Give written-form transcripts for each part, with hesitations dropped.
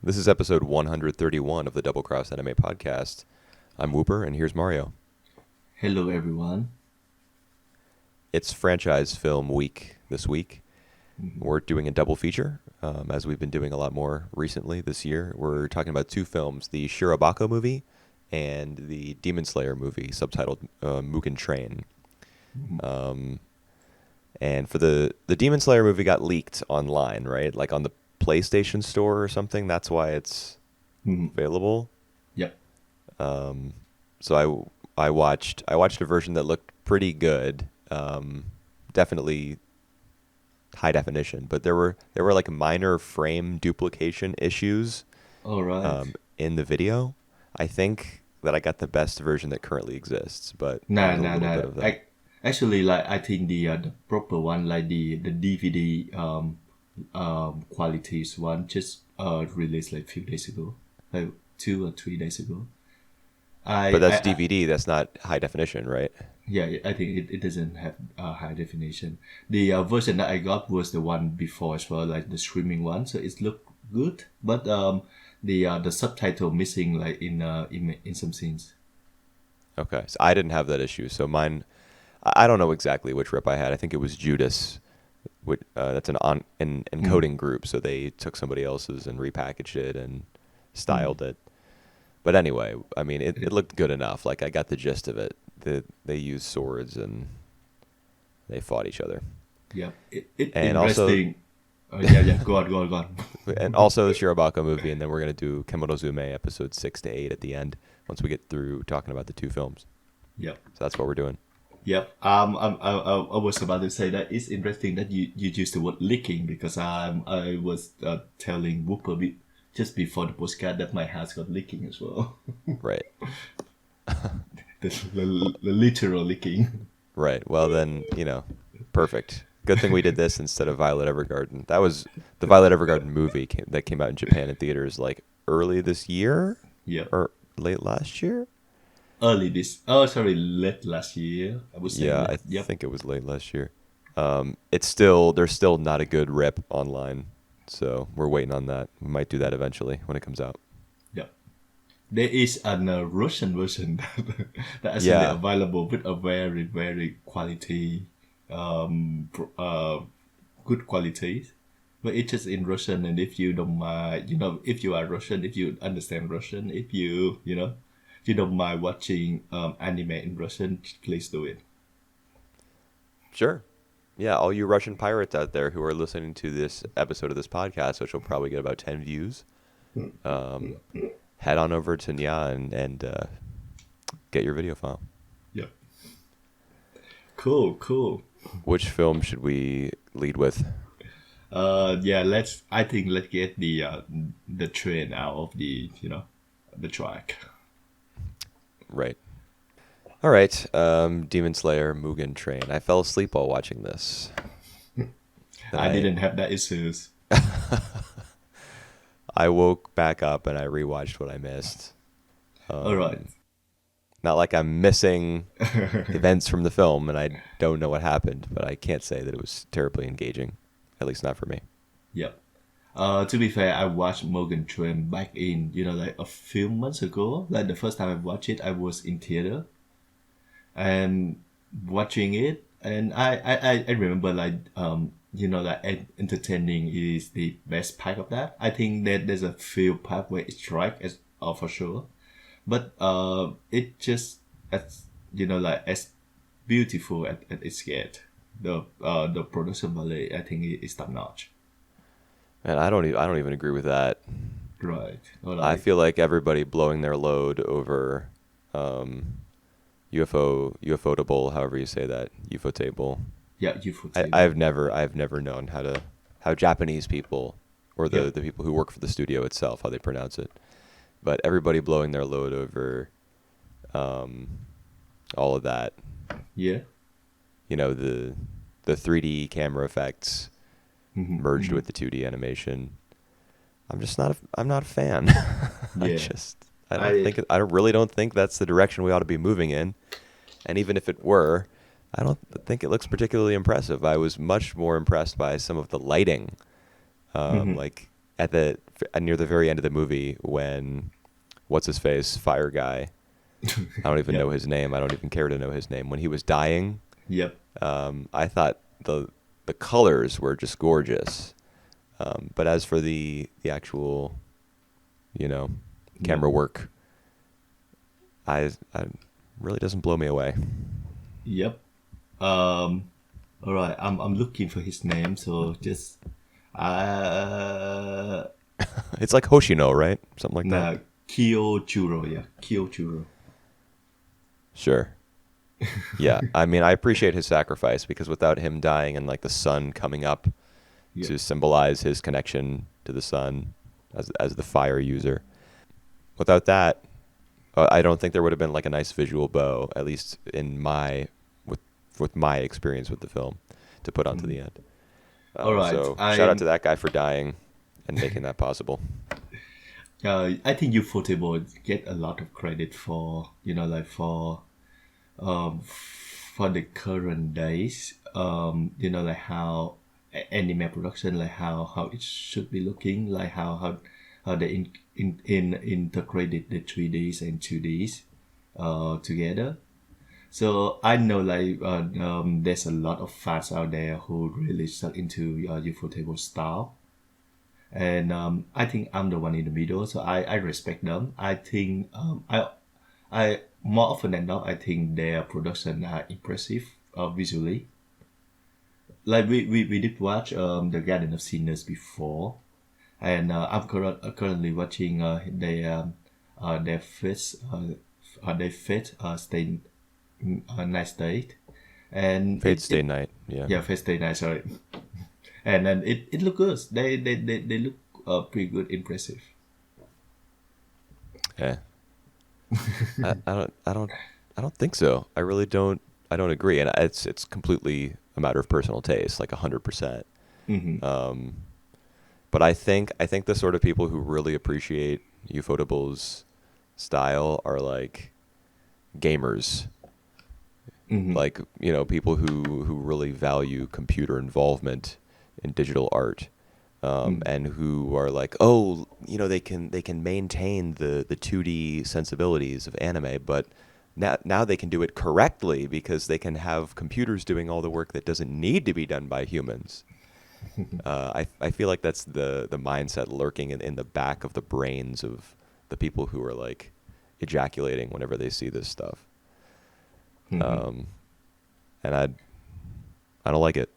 This is episode 131 of the Double Cross Anime Podcast. I'm Whooper, and here's Mario. Hello, everyone. It's franchise film week this week. We're doing a double feature, as we've been doing a lot more recently this year. We're talking about two films, the Shirobako movie and the Demon Slayer movie, subtitled Mugen Train. And for the Demon Slayer movie got leaked online, right? Like on the PlayStation Store or something. That's why it's available. Yep. So I watched a version that looked pretty good. Definitely high definition, but there were like minor frame duplication issues. All right. In the video. I think that I got the best version that currently exists, but Nah, there's a nah, little nah. bit of that. Actually, like I think the proper one, like the DVD qualities one, just released like a few days ago, like 2 or 3 days ago. But that's DVD. That's not high definition, right? Yeah, I think it doesn't have high definition. The version that I got was the one before as well, like the streaming one. So it looked good, but the subtitle missing like in some scenes. Okay, so I didn't have that issue. So mine, I don't know exactly which rip I had. I think it was Judas. That's an encoding group, so they took somebody else's and repackaged it and styled it. But anyway, I mean, it looked good enough. Like, I got the gist of it. They used swords and they fought each other. Yeah, it And interesting. Yeah. Go on. And also the Shirobako movie, and then we're going to do Kemonozume episode 6 to 8 at the end once we get through talking about the two films. Yep. So that's what we're doing. Yep. I was about to say that it's interesting that you used the word leaking because I was telling Whooper just before the postcard that my house got leaking as well. Right. the literal leaking. Right. Well, then, perfect. Good thing we did this instead of Violet Evergarden. That was the Violet Evergarden movie that came out in Japan in theaters like early this year? Yeah. Or late last year? Late last year. I would say. Yeah, I think it was late last year. There's still not a good rip online, so we're waiting on that. We might do that eventually when it comes out. Yeah. There is a Russian version that is available with a very, very quality, good quality. But it's just in Russian, and if you don't mind, if you are Russian, if you understand Russian, if you don't mind watching anime in Russian, please do it. Sure. Yeah, all you Russian pirates out there who are listening to this episode of this podcast, which will probably get about 10 views, head on over to Nya and get your video file. Yep. Cool. Which film should we lead with? Let's get the train out of the track. Right. All right. Demon Slayer, Mugen Train. I fell asleep while watching this. I didn't have that issues. I woke back up and I rewatched what I missed. All right. Not like I'm missing events from the film and I don't know what happened, but I can't say that it was terribly engaging. At least not for me. Yep. To be fair, I watched Mugen Train back in, like a few months ago. Like the first time I watched it, I was in theater and watching it. And I remember like entertaining is the best part of that. I think that there's a few parts where it strikes for sure. But it just as beautiful as it's get. The production value, I think, is top notch. Man, I don't even agree with that. Right. I feel like everybody blowing their load over UFO-table, however you say that, UFO-table. Yeah, UFO-table. I've never known how Japanese people or the people who work for the studio itself, how they pronounce it. But everybody blowing their load over all of that. Yeah. The 3D camera effects merged with the 2D animation. I'm not a fan. Yeah. I really don't think that's the direction we ought to be moving in. And even if it were, I don't think it looks particularly impressive. I was much more impressed by some of the lighting. Like near the very end of the movie when what's his face, Fire Guy. I don't even know Yep. his name. I don't even care to know his name. When he was dying, Yep. I thought the colors were just gorgeous. But as for the actual, Yep. camera work, I really doesn't blow me away. Yep. Um. All right. I'm looking for his name. So just uh. It's like Hoshino, right? Something like that. Nah, Kyochuro. Yeah. Kyochuro. Sure. Yeah. I mean, I appreciate his sacrifice because without him dying and like the sun coming up Yep. to symbolize his connection to the sun as the fire user, without that, I don't think there would have been like a nice visual bow, at least in with my experience with the film, to put onto the end. All right. So shout out to that guy for dying and making that possible. I think Ufotable get a lot of credit for like for the current days. Like how anime production, like how it should be looking, like how they integrated the 3Ds and 2Ds together. So I know like there's a lot of fans out there who really stuck into Ufotable style, and I think I'm the one in the middle, so I respect them. I think I more often than not, I think their production are impressive visually. Like we did watch the Garden of Sinners before, and I'm currently watching their fifth stay night state, and Fate Stay Night. Yeah. yeah, first day night, sorry. And then it look good. They look pretty good, impressive. Yeah. I don't think so. I really don't. I don't agree, and it's completely a matter of personal taste, like 100%. Mm-hmm. But I think the sort of people who really appreciate Ufotable's style are like gamers, Mm-hmm. like people who really value computer involvement in digital art, and who are like, oh, they can maintain the 2D sensibilities of anime, but now they can do it correctly because they can have computers doing all the work that doesn't need to be done by humans. I feel like that's the mindset lurking in the back of the brains of the people who are like ejaculating whenever they see this stuff. Mm-hmm. And I don't like it.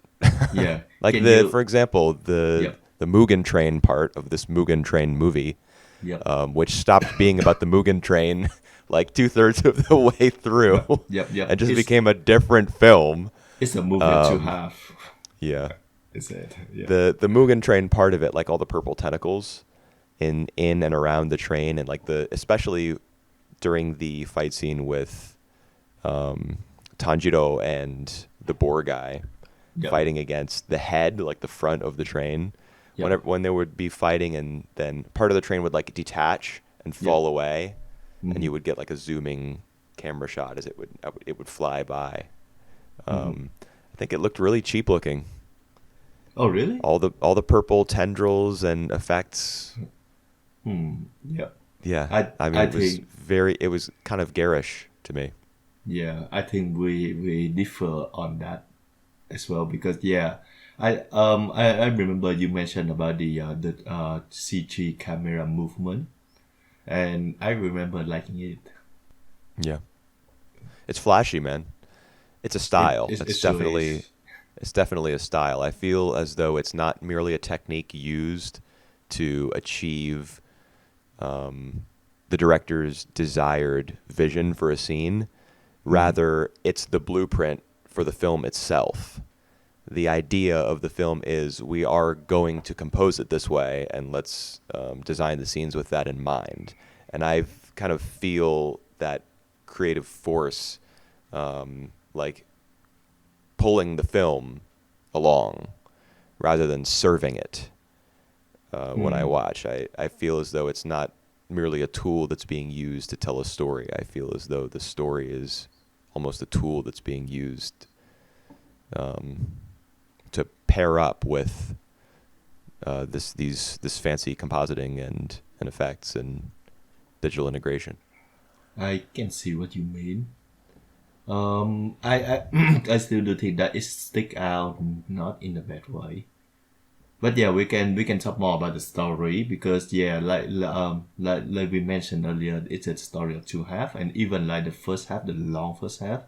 Yeah. Like Can you? for example, the Yep. the Mugen Train part of this Mugen Train movie, Yep. which stopped being about the Mugen Train like 2/3 of the way through, Yep. Yep. Yep. and just became a different film. It's a movie and two half. Yeah, Is it? Yeah. the Mugen Train part of it, like all the purple tentacles in and around the train, and like especially during the fight scene with Tanjiro and the boar guy Yep. fighting against the head, like the front of the train. Yep. When they would be fighting, and then part of the train would like detach and fall away, and you would get like a zooming camera shot as it would fly by. I think it looked really cheap looking. Oh, really? All the purple tendrils and effects. Yep. Yeah, I mean I it was think it was kind of garish to me. yeah, I think we differ on that as well because yeah, I remember you mentioned about the CG camera movement, and I remember liking it. Yeah, it's flashy, man. It's a It style. it, It's it sure definitely is. it's definitely a style. I feel as though it's not merely a technique used to achieve the director's desired vision for a scene. Rather, it's the blueprint for the film itself. The idea of the film is we are going to compose it this way, and let's design the scenes with that in mind. And I kind of feel that creative force, like pulling the film along rather than serving it. When I watch, I feel as though it's not merely a tool that's being used to tell a story. I feel as though the story is almost a tool that's being used to pair up with this fancy compositing and effects and digital integration. I can see what you mean. I I still do think that it stick out not in a bad way. But yeah, we can talk more about the story because yeah, like we mentioned earlier, it's a story of two half, and even like the first half, the long first half,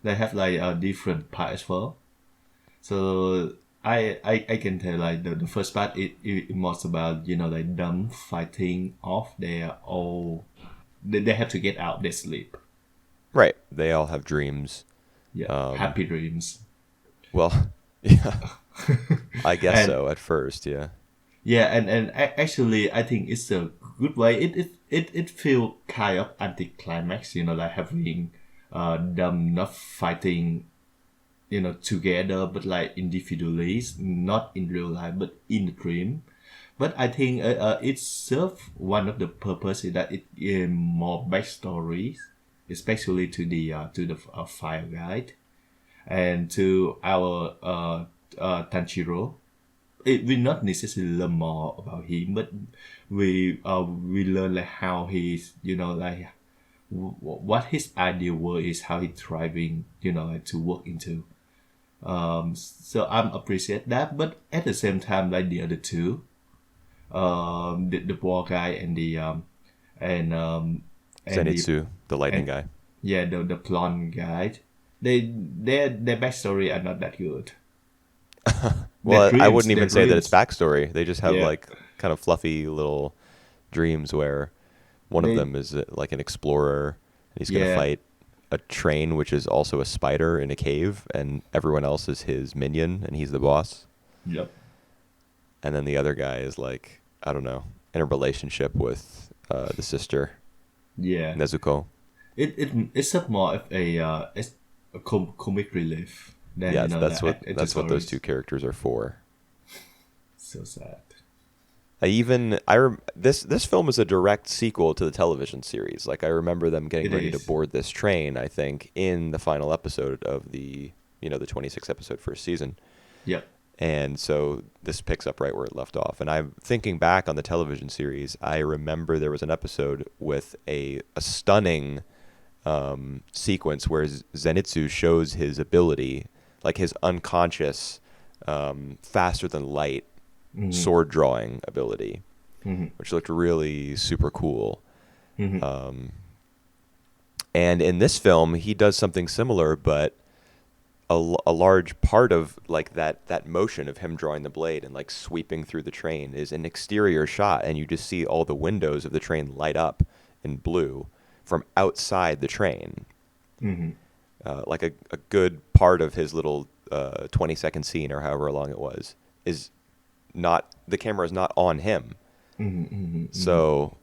they have like a different part as well. So I can tell like the first part it was about like them fighting off their all they have to get out their sleep. Right. They all have dreams. Yeah, happy dreams. Well, yeah, I guess And so at first. Yeah. yeah, actually, I think it's a good way. It feel kind of anticlimax, like having them not fighting, together, but like individually, not in real life, but in the dream. But I think it serves one of the purpose is that it more backstories, especially to the fire guide and to our Tanjiro. It will not necessarily learn more about him, but we learn like how he's like what his ideal world is, how he's thriving, like, to work into. So I'm appreciate that, but at the same time, like the other two, the poor guy and the Zenitsu, the lightning and guy. yeah, the blonde guy, their backstory are not that good. Their Well, I dreams, wouldn't their even say that it's dreams, backstory. They just have yeah, like kind of fluffy little dreams where one of they them is like an explorer and he's going to yeah, fight a train, which is also a spider in a cave, and everyone else is his minion and he's the boss. yep, And then the other guy is like, I don't know, in a relationship with the sister, yeah. Nezuko. It's a more of a comic relief than Yeah, that's the that's what those stories. two characters are for. So sad. This film is a direct sequel to the television series. Like I remember them getting It ready to is. board this train, I think, in the final episode of the 26 episode first season. Yep. And so this picks up right where it left off. And I'm thinking back on the television series, I remember there was an episode with a stunning sequence where Zenitsu shows his ability, like his unconscious, faster than light sword drawing ability, which looked really super cool. And in this film, he does something similar, but a large part of like that motion of him drawing the blade and like sweeping through the train is an exterior shot, and you just see all the windows of the train light up in blue from outside the train. Like a good part of his little 20-second scene or however long it was is not, the camera is not on him. So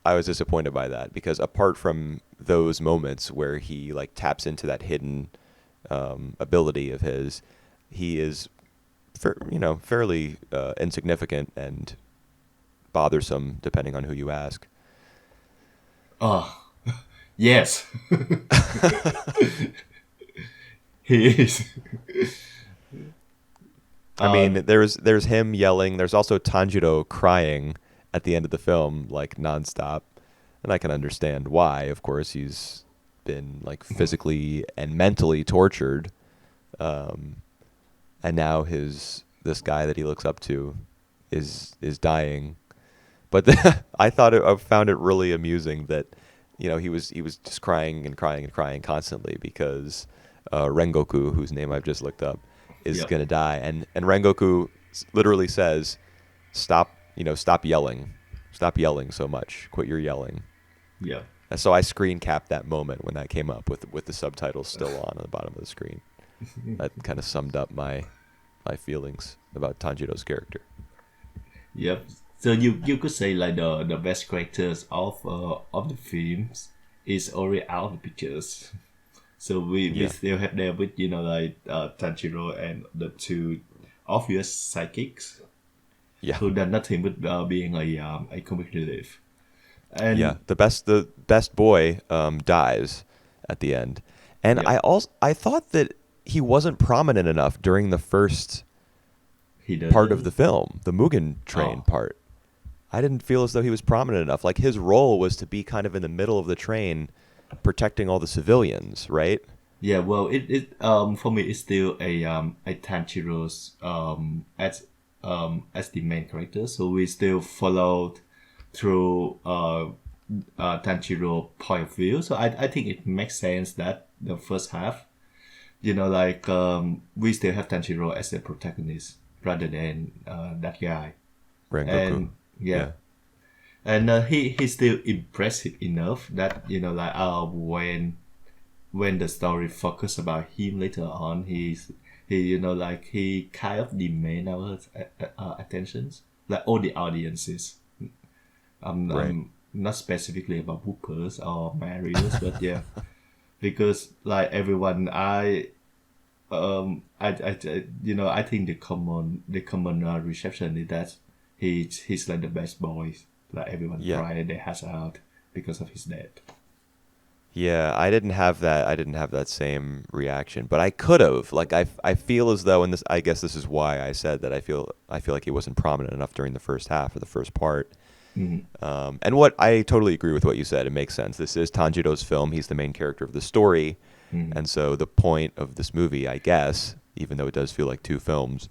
I was disappointed by that, because apart from those moments where he like taps into that hidden ability of his, he is fairly insignificant and bothersome depending on who you ask. Oh, yes. He is. I mean, there's him yelling. There's also Tanjiro crying at the end of the film, like nonstop, and I can understand why. Of course, he's been like physically and mentally tortured, and now this guy that he looks up to is dying. But I found it really amusing that he was just crying and crying and crying constantly because Rengoku, whose name I've just looked up, is Yep. gonna die, and Rengoku literally says, "Stop, stop yelling so much. Quit your yelling." Yep. And so I screen capped that moment when that came up with the subtitles still on the bottom of the screen. That kind of summed up my feelings about Tanjiro's character. Yep. So you could say like the best characters of the films is already out of the pictures. So we Yeah. still have there with like Tanjiro and the two obvious psychics Yeah. who done nothing but being a comic relief. And Yeah, the best boy dies at the end, and yep. I thought that he wasn't prominent enough during the first He part of doesn't. the film, the Mugen train Oh, part. I didn't feel as though he was prominent enough. Like his role was to be kind of in the middle of the train, protecting all the civilians, right? yeah. Well, it for me it's still a Tanjiro's as the main character, so we still followed through Tanjiro point of view. So I think it makes sense that the first half, like we still have Tanjiro as the protagonist rather than that guy. Rengoku. And yeah, Yeah. and he's still impressive enough that when the story focus about him later on, he kind of demand our attentions, like all the audiences. Right. Not specifically about Whoopers or Marius, but yeah, because like everyone, I think the common reception is that he's like the best boy. Like everyone Yeah. cried their hearts out because of his death. Yeah, I didn't have that. I didn't have that same reaction, but I could have. Like I feel as though, and this, I guess this is why I said that I feel like he wasn't prominent enough during the first half or the first part. Mm-hmm. And what I totally agree with what you said. It makes sense. This is Tanjiro's film. He's the main character of the story, Mm-hmm. and so the point of this movie, I guess, even though it does feel like two films,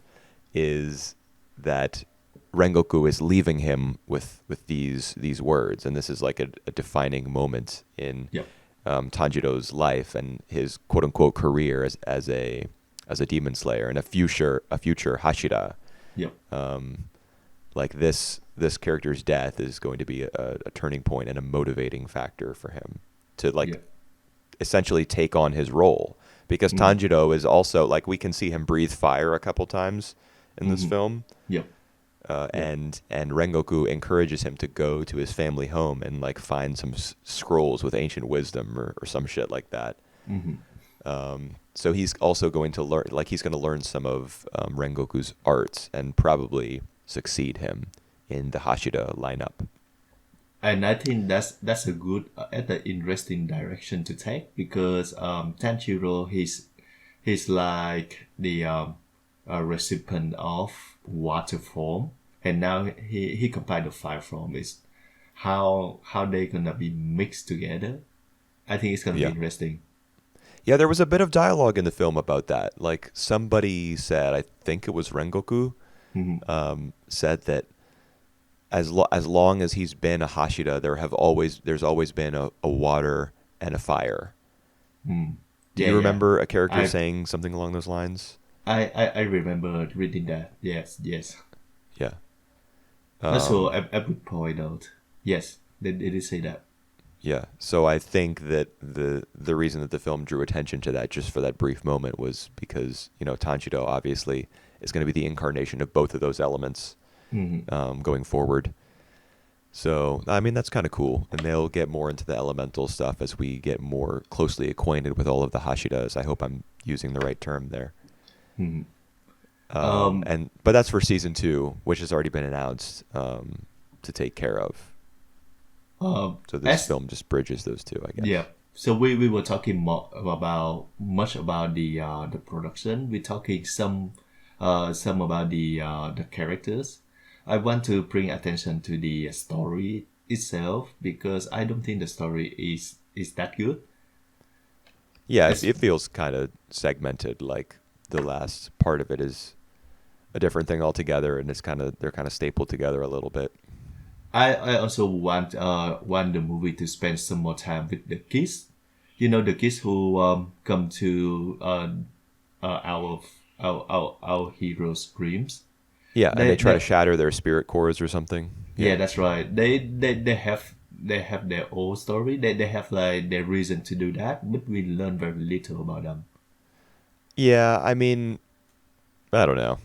is that Rengoku is leaving him with these words, and this is like a defining moment in Yep. Tanjiro's life and his quote unquote career as a demon slayer and a future Hashira. Yep. Like this character's death is going to be a turning point and a motivating factor for him to like Yep. essentially take on his role, because Mm-hmm. Tanjiro is also like, we can see him breathe fire a couple times in this Mm-hmm. film. Yep. Yep. And Rengoku encourages him to go to his family home and like find some scrolls with ancient wisdom or some shit like that. Mm-hmm. So he's also going to learn, like he's going to learn some of Rengoku's arts and probably succeed him in the Hashira lineup. And I think that's a good and an interesting direction to take because Tanjiro he's like the recipient of water form, and now he combined the fire form. Is how they gonna be mixed together. I think it's gonna be Yeah. interesting. Yeah, there was a bit of dialogue in the film about that. Like somebody said, I think it was Rengoku, Mm-hmm. said that as long as he's been a Hashira, there's always been a water and a fire. Mm. Do Yeah, you yeah. remember a character I saying something along those lines? I remember reading that. Yes, yes. Yeah. Also, Um, I would point out. Yes, they did say that. yeah. So I think that the reason that the film drew attention to that just for that brief moment was because, Tanjiro obviously is going to be the incarnation of both of those elements Mm-hmm. going forward. So, I mean, that's kind of cool. And they'll get more into the elemental stuff as we get more closely acquainted with all of the Hashiras. I hope I'm using the right term there. Mm-hmm. Um, But that's for season 2, which has already been announced to take care of. So this as film just bridges those two, I Yeah. guess. So we were talking more about the production. We're talking some about the characters. I want to bring attention to the story itself because I don't think the story is that good. Yeah, As it feels kind of segmented. Like the last part of it is a different thing altogether, and they're kind of stapled together a little bit. I also want the movie to spend some more time with the kids. The kids who come to our heroes' dreams. Yeah, and They they try to they shatter their spirit cores or something. Yeah, Yeah. that's right. They have their own story. They have like their reason to do that, but we learn very little about them. Yeah, I mean, I don't know.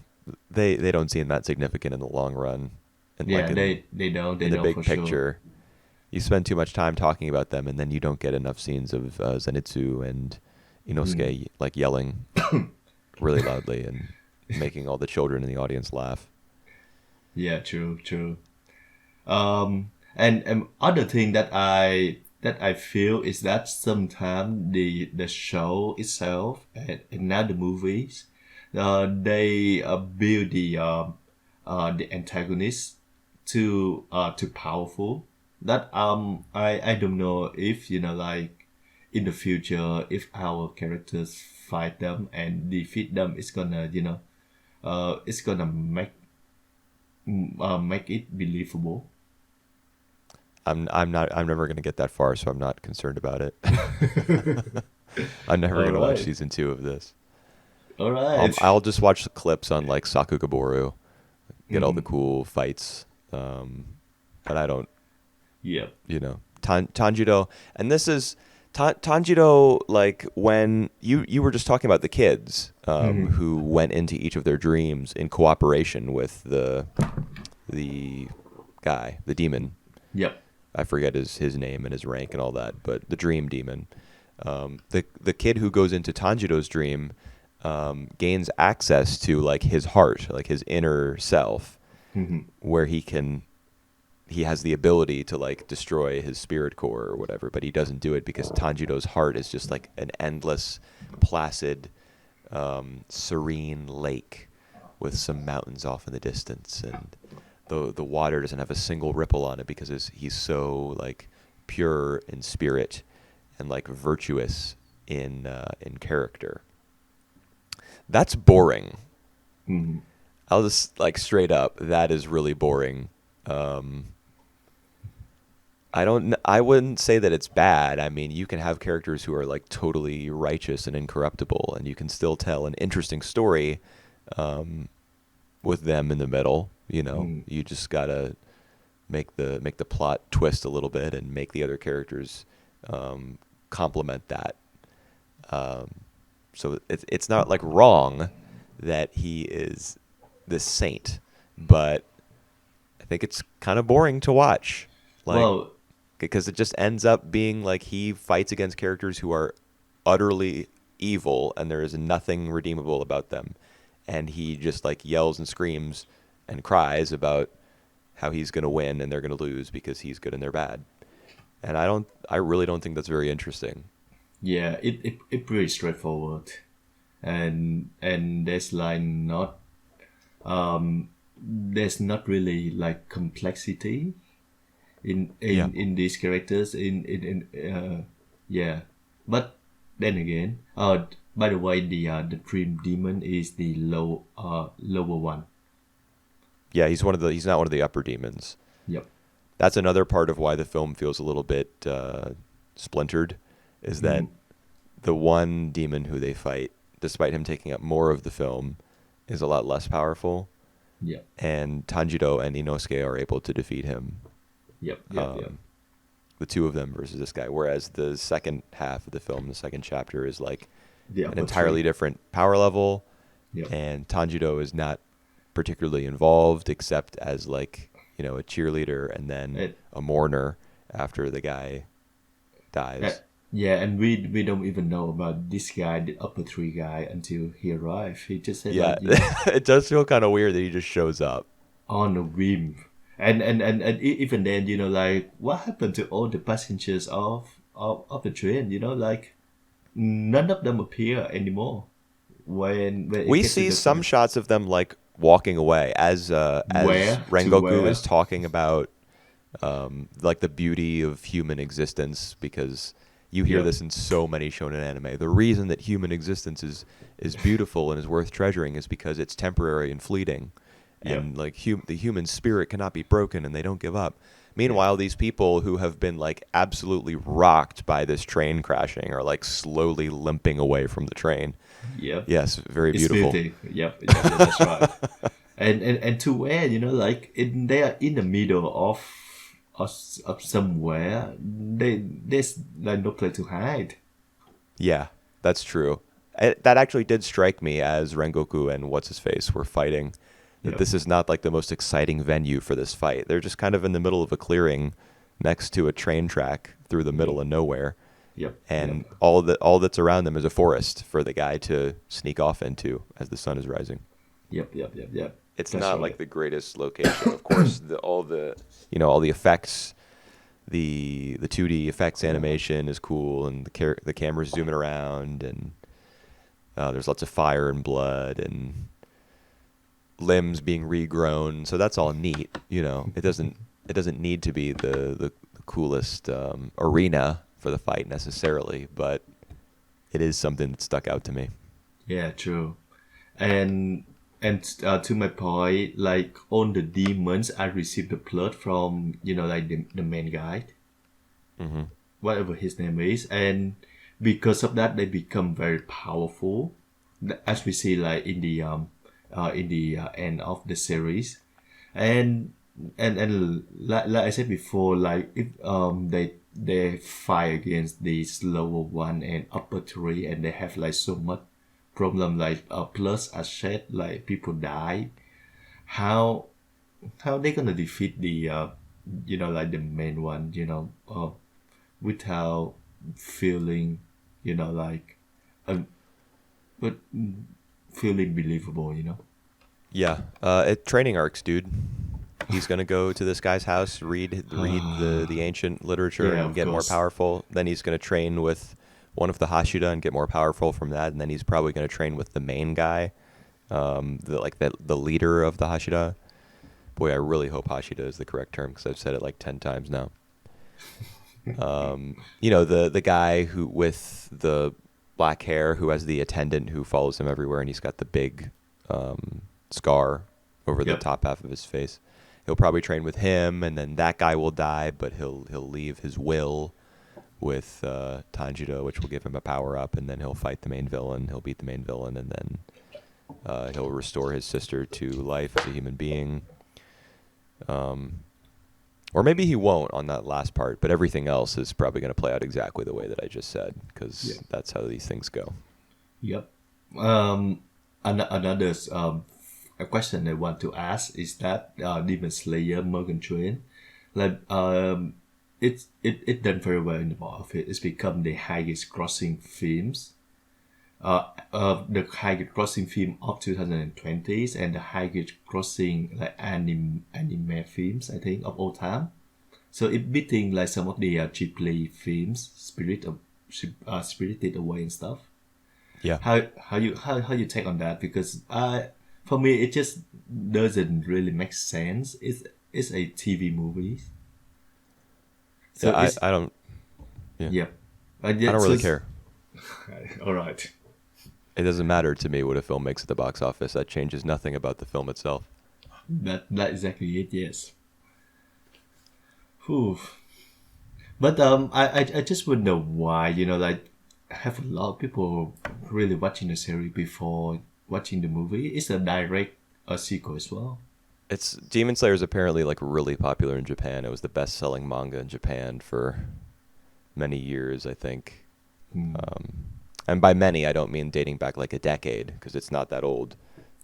They don't seem that significant in the long run, and like Yeah, they in the don't big for sure. picture. You spend too much time talking about them, and then you don't get enough scenes of Zenitsu and Mm. Inosuke like yelling really loudly and making all the children in the audience laugh. Yeah, true, true. And other thing that I feel is that sometimes the show itself and now the movies they build the antagonist too powerful. That I don't know if like in the future if our characters fight them and defeat them, it's gonna it's gonna make it believable. I'm never gonna get that far, so I'm not concerned about it. I'm never All gonna watch right, season 2 of this. all right. I'll just watch the clips on like Sakugaboru, get all the Mm-hmm. cool fights. But I don't, Yeah. Tanjiro, and this is Tanjiro. Like when you were just talking about the kids Mm-hmm. who went into each of their dreams in cooperation with the guy, the demon. Yep. I forget his name and his rank and all that, but the dream demon. The kid who goes into Tanjiro's dream gains access to like his heart, like his inner self, Mm-hmm. where he has the ability to like destroy his spirit core or whatever, but he doesn't do it because Tanjiro's heart is just like an endless, placid, serene lake with some mountains off in the distance, and the water doesn't have a single ripple on it because he's so like pure in spirit and like virtuous in character. That's boring. Mm-hmm. I'll just like straight up, that is really boring. Um, I wouldn't say that it's bad. I mean, you can have characters who are like totally righteous and incorruptible, and you can still tell an interesting story with them in the middle. Mm-hmm. You just gotta make the plot twist a little bit and make the other characters complement that. Um, so it's not like wrong that he is this saint, but I think it's kind of boring to watch. Like, Well, because it just ends up being like he fights against characters who are utterly evil and there is nothing redeemable about them, and he just like yells and screams and cries about how he's going to win and they're going to lose because he's good and they're bad. And I really don't think that's very interesting. yeah, it pretty straightforward, and there's not really like complexity Yeah. in these characters yeah, but then again, by the way, the dream demon is the lower one. Yeah, he's not one of the upper demons. Yep. That's another part of why the film feels a little bit splintered, is that Mm-hmm. the one demon who they fight, despite him taking up more of the film, is a lot less powerful, Yep. and Tanjiro and Inosuke are able to defeat him. Yep. The two of them versus this guy. Whereas the second half of the film, the second chapter, is like The an upper entirely three. different power level, Yep. and Tanjiro is not particularly involved except as like a cheerleader and then And, a mourner after the guy uh, dies. yeah, and we don't even know about this guy, the upper three guy, until he arrived. He just said Yeah, like, it does feel kind of weird that he just shows up. on a whim. Even then, like what happened to all the passengers of the train? Like none of them appear anymore when it We gets to see the some point. shots of them like walking away as Where to Rengoku is where? talking about like the beauty of human existence, because you hear Yep. this in so many shonen anime. The reason that human existence is beautiful and is worth treasuring is because it's temporary and fleeting, Yep. and like the human spirit cannot be broken, and they don't give up. Yep. Meanwhile, these people who have been like absolutely rocked by this train crashing are like slowly limping away from the train. Yep. Yes, very It's beautiful. filthy. Yep, that's right. And to where, like they are in the middle of somewhere. There's like no place to hide. Yeah, that's true. That actually did strike me as Rengoku and what's his face were fighting. That Yep. this is not like the most exciting venue for this fight. They're just kind of in the middle of a clearing next to a train track through the middle of nowhere, Yep. and Yep. all that's around them is a forest for the guy to sneak off into as the sun is rising. Yep. It's That's not right. like the greatest location. Of course, all the effects, the 2D effects animation is cool, and the camera's zooming around, and There's lots of fire and blood and limbs being regrown, so that's all neat. It doesn't need to be the coolest arena for the fight necessarily, but it is something that stuck out to me. Yeah, true. And to my point, like all the demons, I received the plot from like the main guy, Hmm. whatever his name is, and because of that, they become very powerful, as we see like in the end of the series, and like I said before, like if they fight against these lower one and upper three, and they have like so much problem, like plus a shed, like people die. How they gonna defeat the like the main one, without feeling, like but feeling believable. Yeah, training arcs, dude. He's gonna go to this guy's house, read the ancient literature, Yeah, and of get more course. powerful. Then he's gonna train with one of the Hashira and get more powerful from that. And then he's probably gonna train with the main guy, the leader of the Hashira. Boy, I really hope Hashira is the correct term because I've said it like 10 times now. The guy who with the black hair who has the attendant who follows him everywhere, and he's got the big scar over the Yep. top half of his face. He'll probably train with him, and then that guy will die, but he'll leave his will with Tanjiro, which will give him a power up, and then he'll fight the main villain. He'll beat the main villain, and then he'll restore his sister to life as a human being. Or maybe he won't on that last part, but everything else is probably going to play out exactly the way that I just said, Yeah. because that's how these things go. Yep. Another a question I want to ask is that Demon Slayer Mugen Train, like it done very well in the box office. It's become the highest grossing films. The highest grossing film of 2020s, and the highest grossing like anime films, I think, of all time. So it beating like some of the Ghibli films, Spirited Away and stuff. Yeah. How you take on that? Because for me it just doesn't really make sense. It's a TV movie, so Yeah, it's I don't. Yeah, yeah. I don't really care. All right. It doesn't matter to me what a film makes at the box office. That changes nothing about the film itself. That exactly it. Yes. Whew. But I just wonder why, like, have a lot of people really watching the series before watching the movie. It's a direct a sequel as well. It's Demon Slayer is apparently like really popular in Japan. It was the best-selling manga in Japan for many years, I think. And by many, I don't mean dating back like a decade because it's not that old.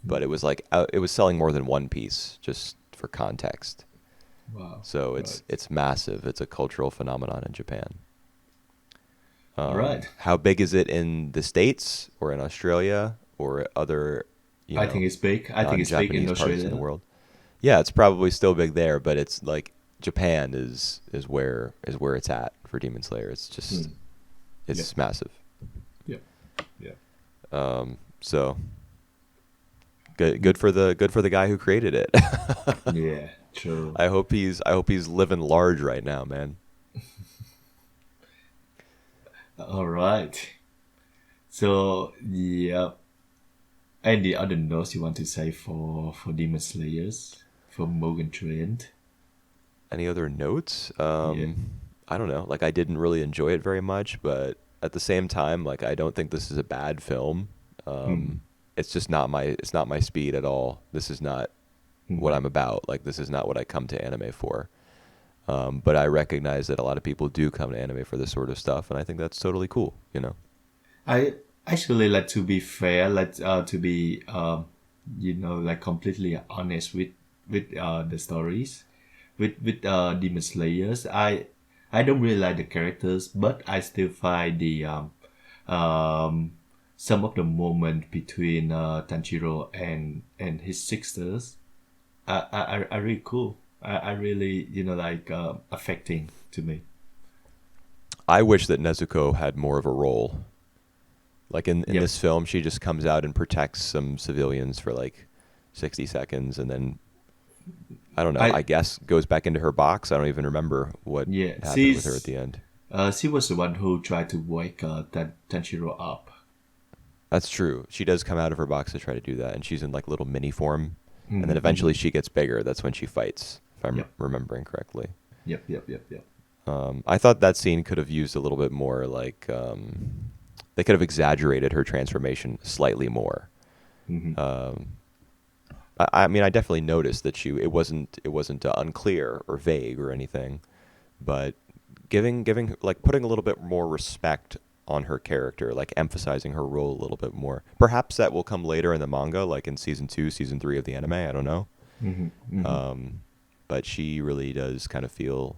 But it was like it was selling more than One Piece, just for context. Wow. So Right. it's massive. It's a cultural phenomenon in Japan. All right. How big is it in the States or in Australia or other, I think it's big. I think it's big in non-Japanese parts of the Australia. world? Yeah, it's probably still big there, but it's like Japan is where it's at for Demon Slayer. It's just Hmm. Yeah. it's massive. Yeah. Yeah. So good for the guy who created it. Yeah. True. I hope he's living large right now, man. All right. So yeah. Any other notes you want to say for Demon Slayers, for Mugen Train? Any other notes? Yeah. I don't know. Like I didn't really enjoy it very much, but at the same time, like I don't think this is a bad film. Hmm. It's just not my speed at all. This is not what Hmm. I'm about. Like this is not what I come to anime for. But I recognize that a lot of people do come to anime for this sort of stuff, and I think that's totally cool. I actually like to be fair, like to be like completely honest with the stories, with Demon Slayers. I don't really like the characters, but I still find the um some of the moment between Tanjiro and his sisters are really cool. I really like affecting to me. I wish that Nezuko had more of a role. Like in Yep. this film, she just comes out and protects some civilians for like 60 seconds, and then I don't know. I I guess goes back into her box. I don't even remember what Yeah, happened with her at the end. she was the one who tried to wake Tanjiro up. That's true. She does come out of her box to try to do that, and she's in like little mini form, and then Mm-hmm, eventually mm-hmm. she gets bigger. That's when she fights, if I'm Yep, remembering correctly. yep. I thought that scene could have used a little bit more, like they could have exaggerated her transformation slightly more. Mm-hmm. I mean, I definitely noticed that it wasn't unclear or vague or anything, but giving like putting a little bit more respect on her character, like emphasizing her role a little bit more. Perhaps that will come later in the manga, like in season 2, season 3 of the anime. I don't know, Mm-hmm, mm-hmm. but she really does kind of feel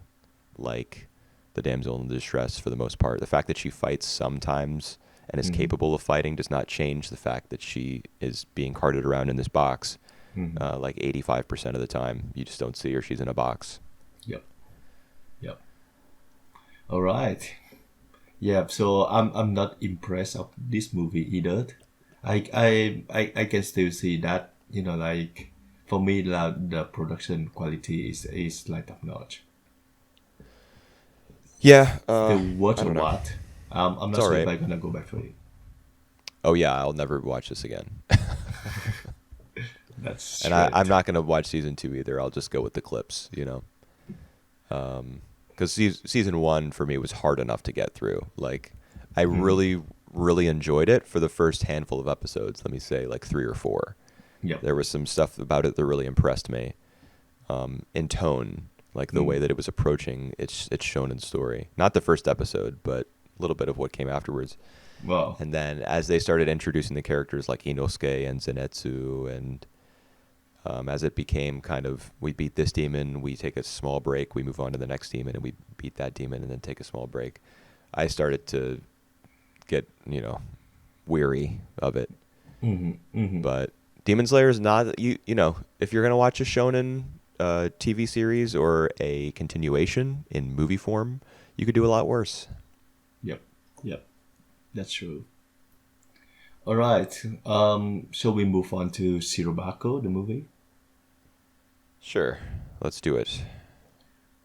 like the damsel in distress for the most part. The fact that she fights sometimes and is Mm-hmm. capable of fighting does not change the fact that she is being carted around in this box. Mm-hmm. Like 85% of the time, you just don't see her. She's in a box. Yep, yep. All right. Yeah, so I'm not impressed of this movie either. I can still see that, like for me like the production quality is like top notch. Yeah, The what I or don't know. what? I'm It's not all sure if right. I'm gonna go back for it. Oh yeah, I'll never watch this again. That's And I'm straight. not going to watch season 2 either. I'll just go with the clips, because season 1 for me was hard enough to get through. Like, I Hmm. really enjoyed it for the first handful of episodes. Let me say like 3 or 4. Yep. There was some stuff about it that really impressed me, in tone, like the way Mm. that it was approaching its shonen story. Not the first episode, but a little bit of what came afterwards. Well. And then as they started introducing the characters like Inosuke and Zenitsu, and as it became kind of, we beat this demon, we take a small break, we move on to the next demon, and we beat that demon and then take a small break. I started to get, weary of it. Hmm. Hmm. But Demon Slayer is not, if you're going to watch a shonen TV series or a continuation in movie form, you could do a lot worse. Yep. Yep. That's true. All right. Shall we move on to Shirobako, the movie? Sure, let's do it.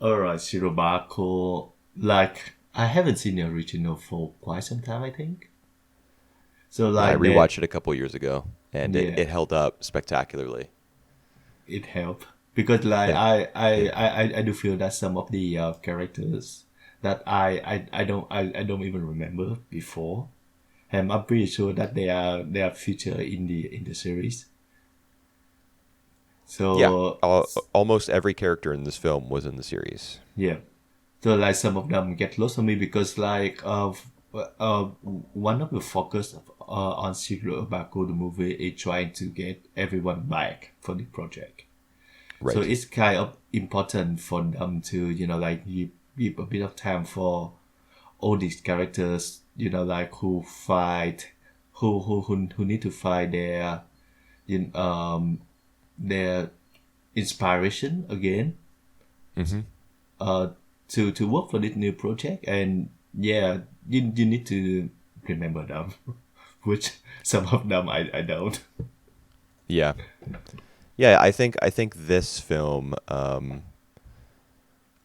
All right, Shirobako. Like I haven't seen the original for quite some time, I think. So Yeah, I like that, rewatched it a couple years ago, and yeah, it held up spectacularly. it helped because like And I do feel that some of the characters that I don't even remember before, and I'm pretty sure that they are featured in the series. yeah, So almost every character in this film was in the series. yeah, so like some of them get lost on me because like one of the focus on Secret Tobacco the movie is trying to get everyone back for the project. So Right. it's kind of important for them to like give a bit of time for all these characters like who fight who need to find you know, their inspiration again Mm-hmm. uh, to work for this new project. And yeah, you need to remember them, which some of them I don't. Yeah. Yeah, I think this film,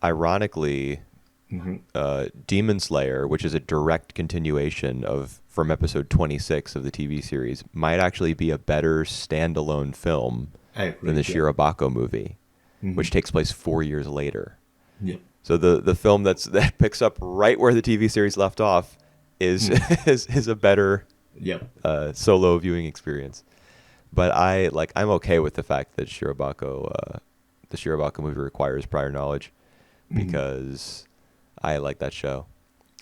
ironically, Hmm. Demon Slayer, which is a direct continuation of from episode 26 of the TV series, might actually be a better standalone film I than agree. the Yeah. Shirobako movie, Hmm. which takes place 4 years later. Yep. So the film that picks up right where the TV series left off is Hmm. is a better Yep. solo viewing experience. But I'm okay with the fact that the Shirobako movie requires prior knowledge, Hmm. because I like that show.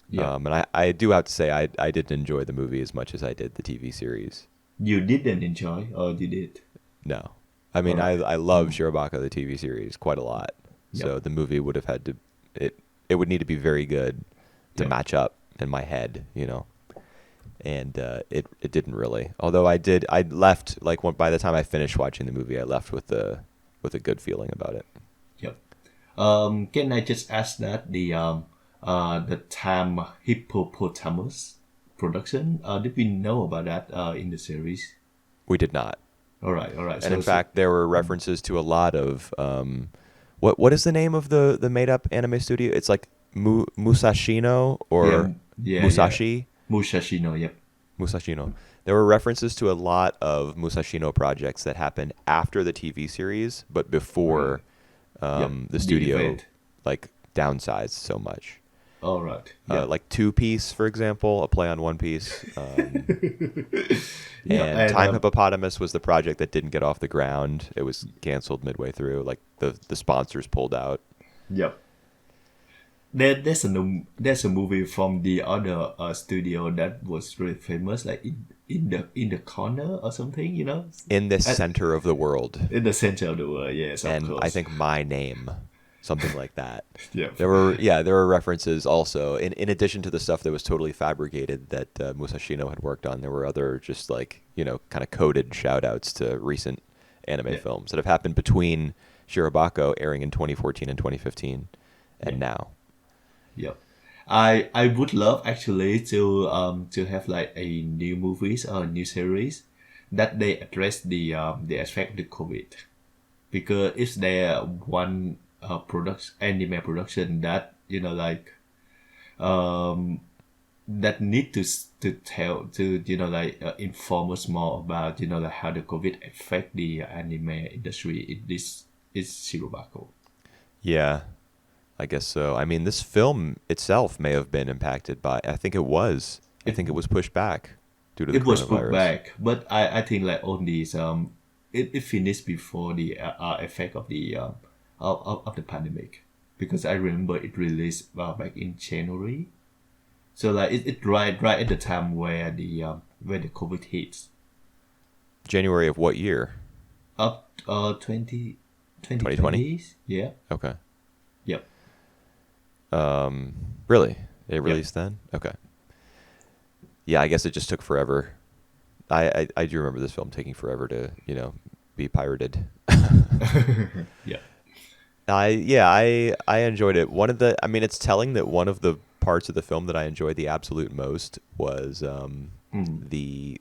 Yep. And I do have to say I didn't enjoy the movie as much as I did the TV series. You didn't enjoy, or you did? No. I All mean, right. I love Shirobako the TV series quite a lot. Yep. So the movie would have had to it would need to be very good to Yep. match up in my head. And it didn't really. Although I left like by the time I finished watching the movie, I left with a good feeling about it. Yep. Can I just ask that the time hippopotamus production. Did we know about that in the series? We did not. All right, all right. And in fact, there were references to a lot of what is the name of the made up anime studio? It's like Musashino yeah, or yeah. Musashi. Mushashino, yep. Musashino. There were references to a lot of Musashino projects that happened after the TV series, but before Yep. the The studio event. like downsized so much. All right. Yeah. Like Two Piece, for example, a play on One Piece. Yeah, And and Time Hippopotamus was the project that didn't get off the ground. It was canceled midway through. Like the sponsors pulled out. yep. There's a movie from the other studio that was really famous, like in the corner or something, you know, In this at center of the world. in the center of the world. Yes, of And I course. think My Name, something like that. Yep. There were references also in addition to the stuff that was totally fabricated that Musashino had worked on. There were other just like kind of coded shout outs to recent anime Yeah. films that have happened between Shirobako airing in 2014 and 2015 and Yeah. now. Yep. I would love actually to have like a new movies or a new series that they address the effect of the COVID, because it's there one product anime production that um that need to tell to inform us more about like how the COVID affect the anime industry. This is Shirobako. Yeah, I guess so. I mean, this film itself may have been impacted by. I think it was. I It think it was pushed back due to the it was put coronavirus. back, but I think like all these it finished before the effect of the of the pandemic, because I remember it released back in January. So like it right at the time where the COVID hits. January of what year? Up 20, 2020. 2020s? Yeah. Okay. Yep. Really? It Yep. released then? Okay. Yeah, I guess it just took forever. I do remember this film taking forever to, be pirated. Yeah. I enjoyed it. I mean, it's telling that one of the parts of the film that I enjoyed the absolute most was Mm. the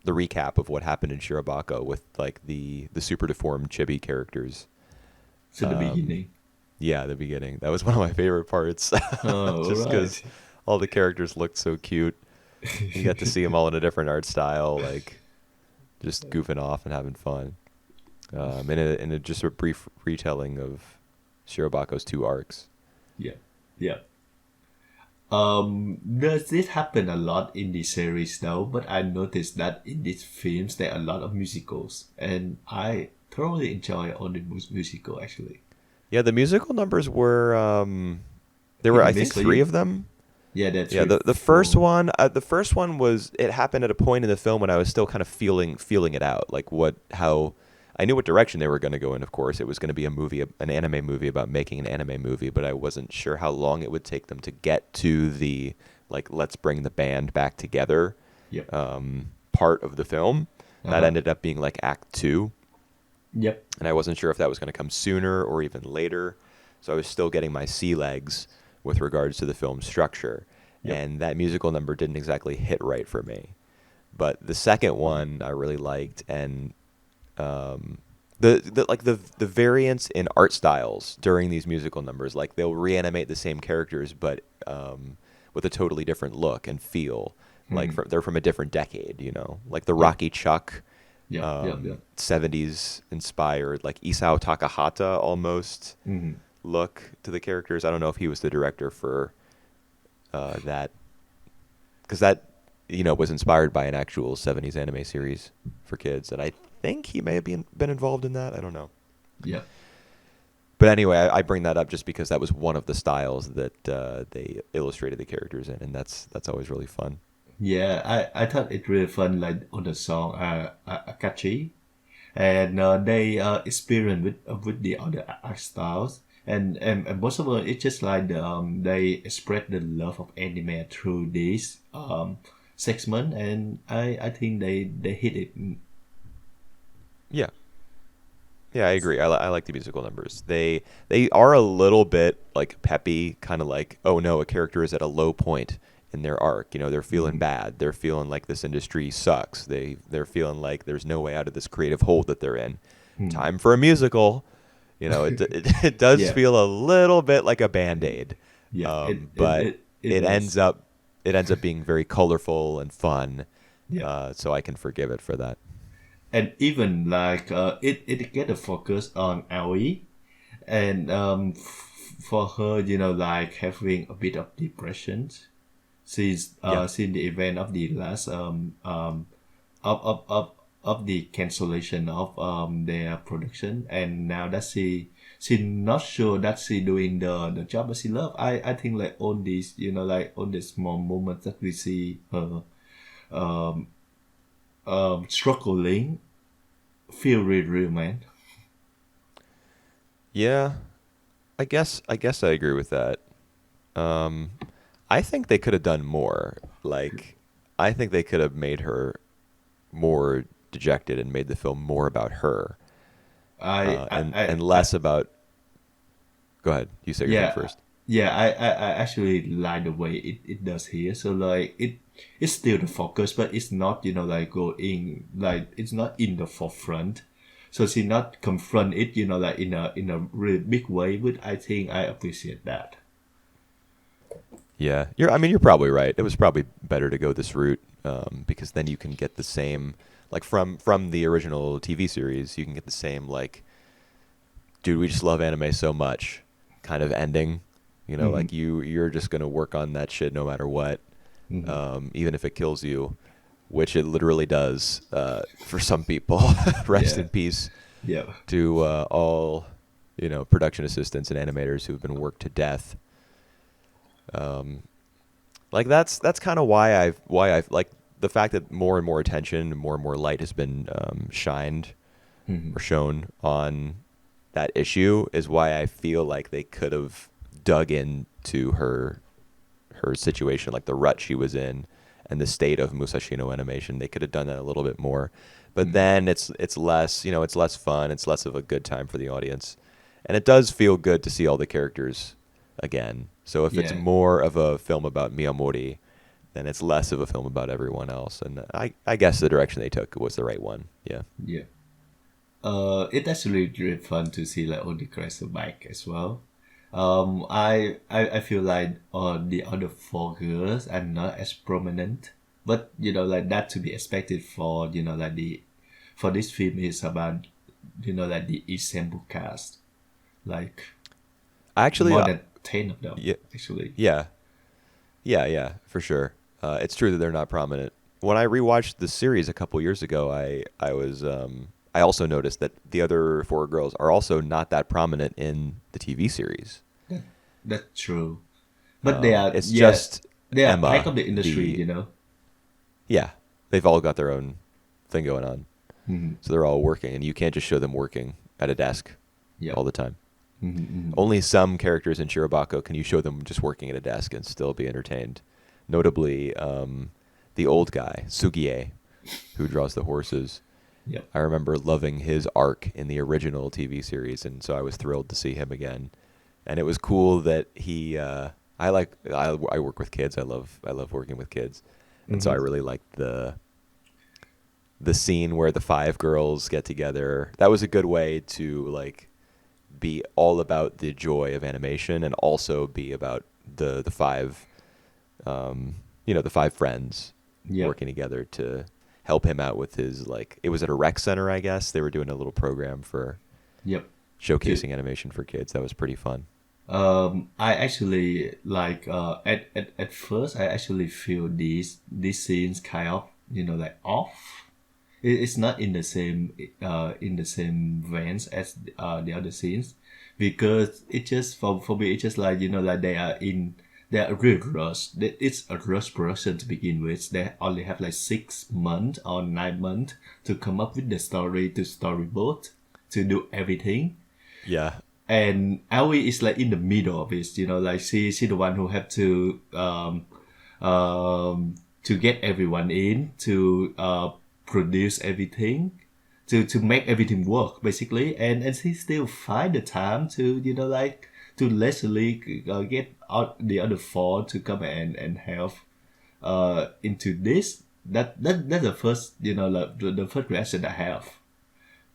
recap of what happened in Shirobako with like the super deformed chibi characters. So the beginning. Yeah, the beginning. That was one of my favorite parts, Oh, just because right. all the characters looked so cute. You got to see them all in a different art style, like just goofing off and having fun. Just a brief retelling of Shirobako's two arcs. Yeah. Yeah. Does this happen a lot in the series though? But I noticed that in these films there are a lot of musicals, and I thoroughly enjoy all the musical actually. Yeah, the musical numbers were there were Hit I and think miss for three you? of them. Yeah, that's Yeah, three, four. the first one was it happened at a point in the film when I was still kind of feeling it out, like how I knew what direction they were going to go in. Of course, it was going to be an anime movie about making an anime movie, but I wasn't sure how long it would take them to get to the like let's bring the band back together Yep. part of the film. That Uh-huh. ended up being like Act Two, Yep. and I wasn't sure if that was going to come sooner or even later. So I was still getting my sea legs with regards to the film's structure, Yep. and that musical number didn't exactly hit right for me. But the second one I really liked, and the variance in art styles during these musical numbers, like they'll reanimate the same characters, but with a totally different look and feel. Like Mhm. they're from a different decade, like the Yep. Rocky Chuck Yep. Yep. Yep. 70s inspired, like Isao Takahata almost Hmm. look to the characters. I don't know if he was the director for that, because that was inspired by an actual 70s anime series for kids, and I think he may have been involved in that. I don't know. Yep. But anyway, I bring that up just because that was one of the styles that they illustrated the characters in, and that's always really fun. Yeah, I thought it really fun like on the song Akachi, and they experiment with the other art styles, and most of all it's just like they spread the love of anime through this segment, and I think they hit it. Yeah. Yeah, I agree. I like the musical numbers. They are a little bit like peppy, kind of like, oh no, a character is at a low point in their arc. You know, they're feeling bad. They're feeling like this industry sucks. They're feeling like there's no way out of this creative hole that they're in. Time for a musical. You know, it does Yeah, feel a little bit like a Band-Aid, yeah. but It it ends was. up being very colorful and fun. Yeah. So I can forgive it for that. And even like it get a focus on Aoi, and for her, like having a bit of depression since Yeah. since the event of the last of the cancellation of their production, and now that she not sure that she doing the job that she love. I think like all these, like all the small moments that we see her struggling feel really real, man. Yeah. I guess I agree with that. I think they could have done more. Like, I think they could have made her more dejected and made the film more about her, I, I, and I, I less about. Go ahead. You say your thing yeah, first. yeah. I actually like the way it does here. So like it's still the focus, but it's not like going like it's not in the forefront. So she not confront it like in a really big way. But I think I appreciate that. Yeah, I mean, you're probably right. It was probably better to go this route, because then you can get the same, like from the original TV series, you can get the same like, dude, we just love anime so much, kind of ending. You know, Mm-hmm. like you're just gonna work on that shit no matter what, Mm-hmm. even if it kills you, which it literally does for some people. Rest Yeah. in peace Yeah. to all, production assistants and animators who've been worked to death. Like that's kind of why I've like the fact that more and more attention, more and more light has been shined Mm-hmm. or shown on that issue is why I feel like they could have dug into her situation, like the rut she was in and the state of Musashi no animation. They could have done that a little bit more. But Mm-hmm. then it's less, it's less fun, it's less of a good time for the audience. And it does feel good to see all the characters again. So if it's Yeah. more of a film about Miyamori, then it's less of a film about everyone else. And I guess the direction they took was the right one. Yeah. Yeah. It's actually really fun to see like all the characters back as well. I feel like the other four girls are not as prominent, but like that to be expected for like the for this film is about like the ensemble cast, like Actually, more than 10 of them yeah, actually. yeah, yeah, for sure. It's true that they're not prominent. When I rewatched the series a couple years ago, I also noticed that the other four girls are also not that prominent in the TV series. That, that's true, but they are, It's yeah, just they are part Emma, of the industry, the yeah, they've all got their own thing going on, Mhm. so they're all working, and you can't just show them working at a desk Yep. all the time. Mm-hmm. Only some characters in Shirobako can you show them just working at a desk and still be entertained. Notably, the old guy, Sugie, who draws the horses. Yep. I remember loving his arc in the original TV series, and so I was thrilled to see him again. And it was cool that I work with kids. I love working with kids, and so I Mm-hmm. really liked the scene where the five girls get together. That was a good way to like be all about the joy of animation and also be about the five the five friends Yep. working together to help him out with his like it was at a rec center, I guess. They were doing a little program for Yep. To showcasing animation for kids. That was pretty fun. I actually like at first I actually feel these scenes kind of like off. It's not in the same veins as the other scenes, because it just for me it's just like like they are really rushed. It's a rush production to begin with. They only have like 6 months or 9 months to come up with the story, to storyboard, to do everything. Yeah. And Aoi is like in the middle of it, like she the one who had to get everyone in, to produce everything, to make everything work basically, and she still find the time to like to literally get out the other four to come and help into this. That's the first, the first reaction I have.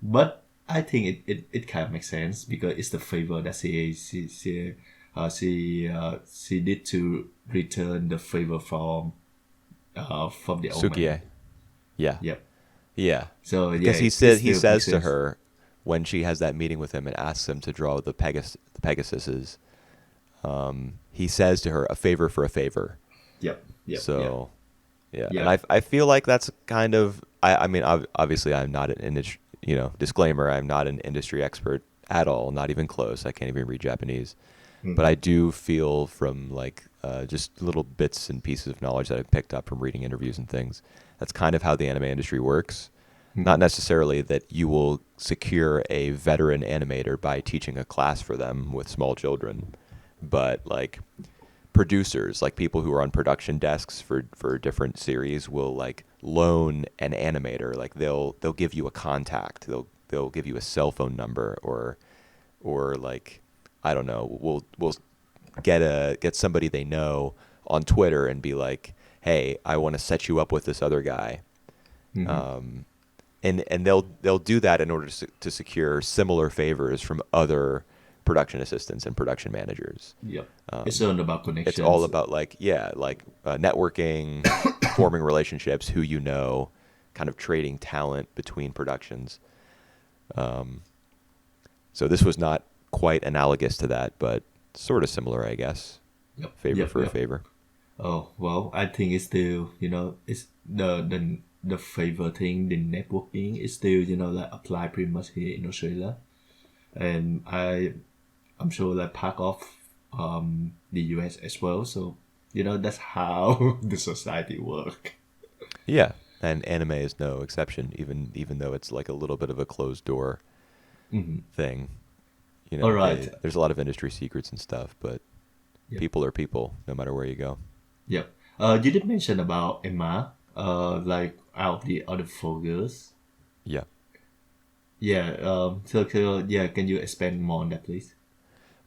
But I think it kind of makes sense because it's the favor that she did to return the favor from the old man. Sukie. Yeah. Yep. Yeah. So yeah, Because it he still says makes to sense. her when she has that meeting with him and asks him to draw the Pegasuses, he says to her, a favor for a favor. Yep. Yep. So, yeah. And Yep. I feel like that's kind of, I mean, obviously I'm not an industry, disclaimer, I'm not an industry expert at all, not even close. I can't even read Japanese. But I do feel from like just little bits and pieces of knowledge that I've picked up from reading interviews and things. That's kind of how the anime industry works. Not necessarily that you will secure a veteran animator by teaching a class for them with small children, but like producers, like people who are on production desks for different series, will like loan an animator. Like they'll give you a contact. They'll give you a cell phone number or like I don't know. We'll get somebody they know on Twitter and be like, hey, I want to set you up with this other guy. And they'll do that in order to secure similar favors from other production assistants and production managers. Yep. It's all about connections. It's all about like networking, forming relationships, who you know, kind of trading talent between productions. So this was not quite analogous to that, but sort of similar, I guess. Yep. Favor Yep. for a Yep. favor. Oh well, I think it's still, it's the favor thing, the networking is still, like apply pretty much here in Australia, and I'm sure that part of the US as well. So that's how the society work. Yeah, and anime is no exception, even though it's like a little bit of a closed door thing. All right. There's a lot of industry secrets and stuff, but Yep. people are people, no matter where you go. Yep. You did mention about Emma. Like out of the other four girls. Yeah. Yeah. Yeah. Can you expand more on that, please?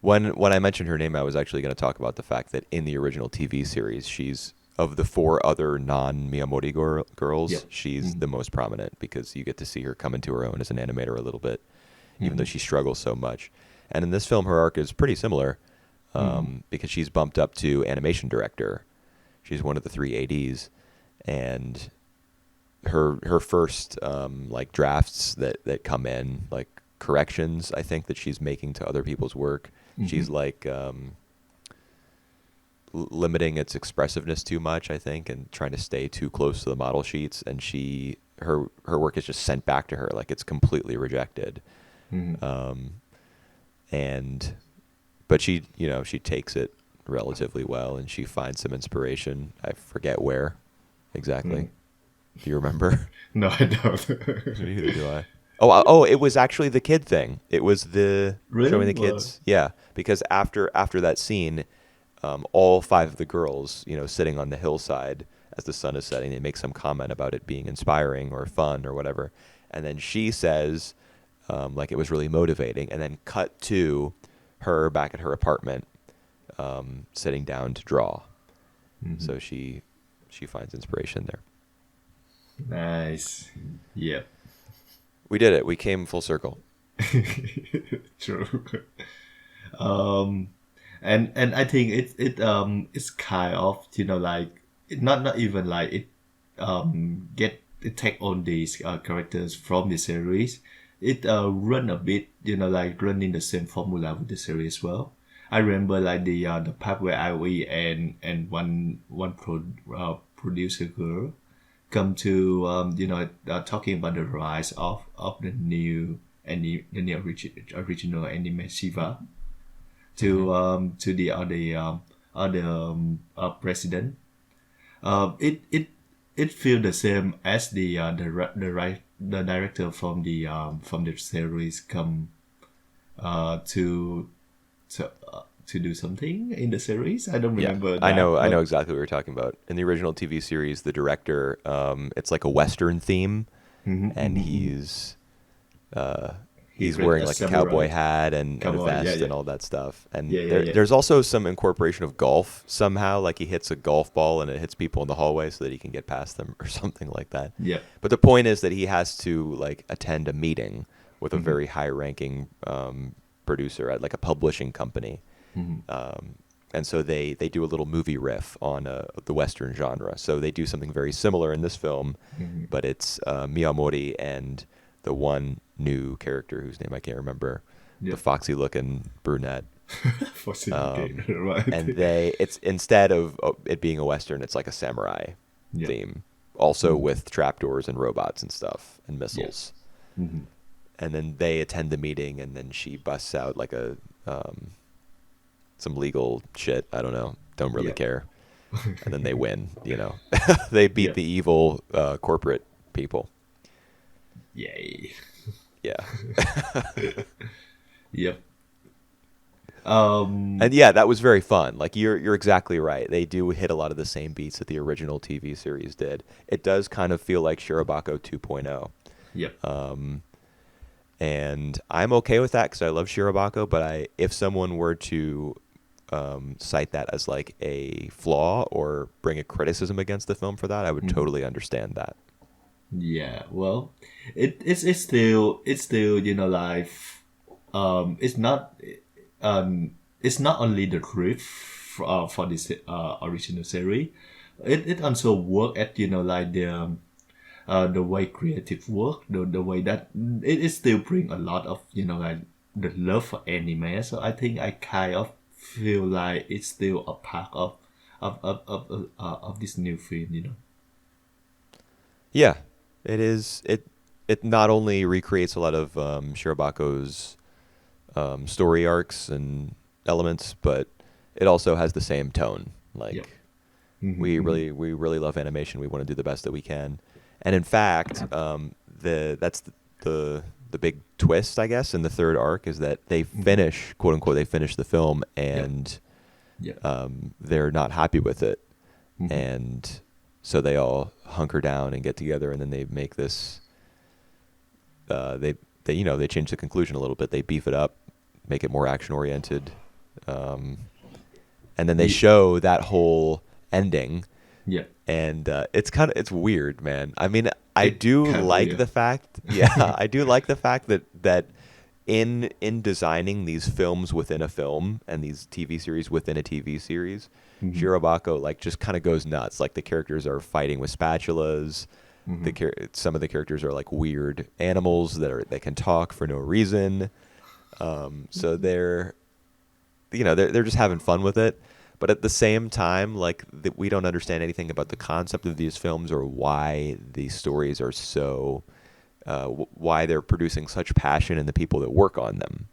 When I mentioned her name, I was actually going to talk about the fact that in the original TV series, she's of the four other non-Miyamori girls, Yep. she's the most prominent because you get to see her come into her own as an animator a little bit, even though she struggles so much. And in this film, her arc is pretty similar because she's bumped up to animation director. She's one of the three ADs, and her first like drafts that come in, like corrections, I think, that she's making to other people's work. She's like limiting its expressiveness too much, I think, and trying to stay too close to the model sheets. And her work is just sent back to her, like it's completely rejected. But she takes it relatively well, and she finds some inspiration. I forget where exactly. Do you remember? No, I don't. Neither do I. Oh, it was actually the kid thing. It was the Really? showing the kids. Yeah, because after that scene, all five of the girls, sitting on the hillside as the sun is setting, they make some comment about it being inspiring or fun or whatever, and then she says, like it was really motivating, and then cut to her back at her apartment, sitting down to draw. So she finds inspiration there. Nice. Yep. We did it. We came full circle. True. And I think it's kind of like not even like it take on these characters from the series. It run a bit like running the same formula with the series as well. I remember like the part where IOE and one producer girl come to talking about the rise of the new original anime Shiva to the other president. It feel the same as the director from the series come to do something in the series. I don't remember. I that, know but- exactly what you're talking about. In the original TV series, the director, it's like a Western theme, and he's he He's created wearing a like a samurai cowboy hat and a cowboy. Yeah, vest yeah, and all that stuff. And yeah, yeah, yeah. there's also some incorporation of golf somehow. Like he hits a golf ball and it hits people in the hallway so that he can get past them or something like that. Yeah. But the point is that he has to like attend a meeting with a Mm-hmm. very high-ranking producer at like a publishing company. Mm-hmm. And so they do a little movie riff on the Western genre. So they do something very similar in this film, Mm-hmm. but it's Miyamori and the one new character whose name I can't remember, the Yeah. foxy-looking brunette. Facilitate, right? And it's instead of it being a Western, it's like a samurai Yeah. theme, also Mm-hmm. with trapdoors and robots and stuff and Yeah. missiles. Mm-hmm. And then they attend the meeting, and then she busts out like a some legal shit. I don't know. Don't really Yeah. care. And then they win. They beat Yeah. the evil corporate people. Yay. Yeah. Yep. And yeah, that was very fun. Like you're exactly right. They do hit a lot of the same beats that the original TV series did. It does kind of feel like Shirobako 2.0. Yep. And I'm okay with that because I love Shirobako. But if someone were to cite that as like a flaw or bring a criticism against the film for that, I would totally understand that. Yeah. Well, it's still like it's not only the script for this original series. It also work at like the way creative work, the way that it still bring a lot of like the love for anime. So I think I kind of feel like it's still a part of this new film. Yeah, it is. It not only recreates a lot of Shirabako's story arcs and elements, but it also has the same tone. Like Yep. Mm-hmm, we really love animation. We want to do the best that we can. And in fact, that's the big twist, I guess, in the third arc is that they finish, quote unquote, they finish the film and Yeah. they're not happy with it, Mhm. and so they all hunker down and get together, and then they make this. They they change the conclusion a little bit. They beef it up, make it more action oriented, and then they Ye- show that whole ending. Yeah. And it's weird, man. I mean, I It do kinda like weird. the fact, yeah, I do like the fact that in designing these films within a film and these TV series within a TV series, Mhm. Shirobako like just kind of goes nuts. Like the characters are fighting with spatulas. Some of the characters are like weird animals that can talk for no reason. So they're they're just having fun with it. But at the same time, like we don't understand anything about the concept of these films or why these stories are so, why they're producing such passion in the people that work on them.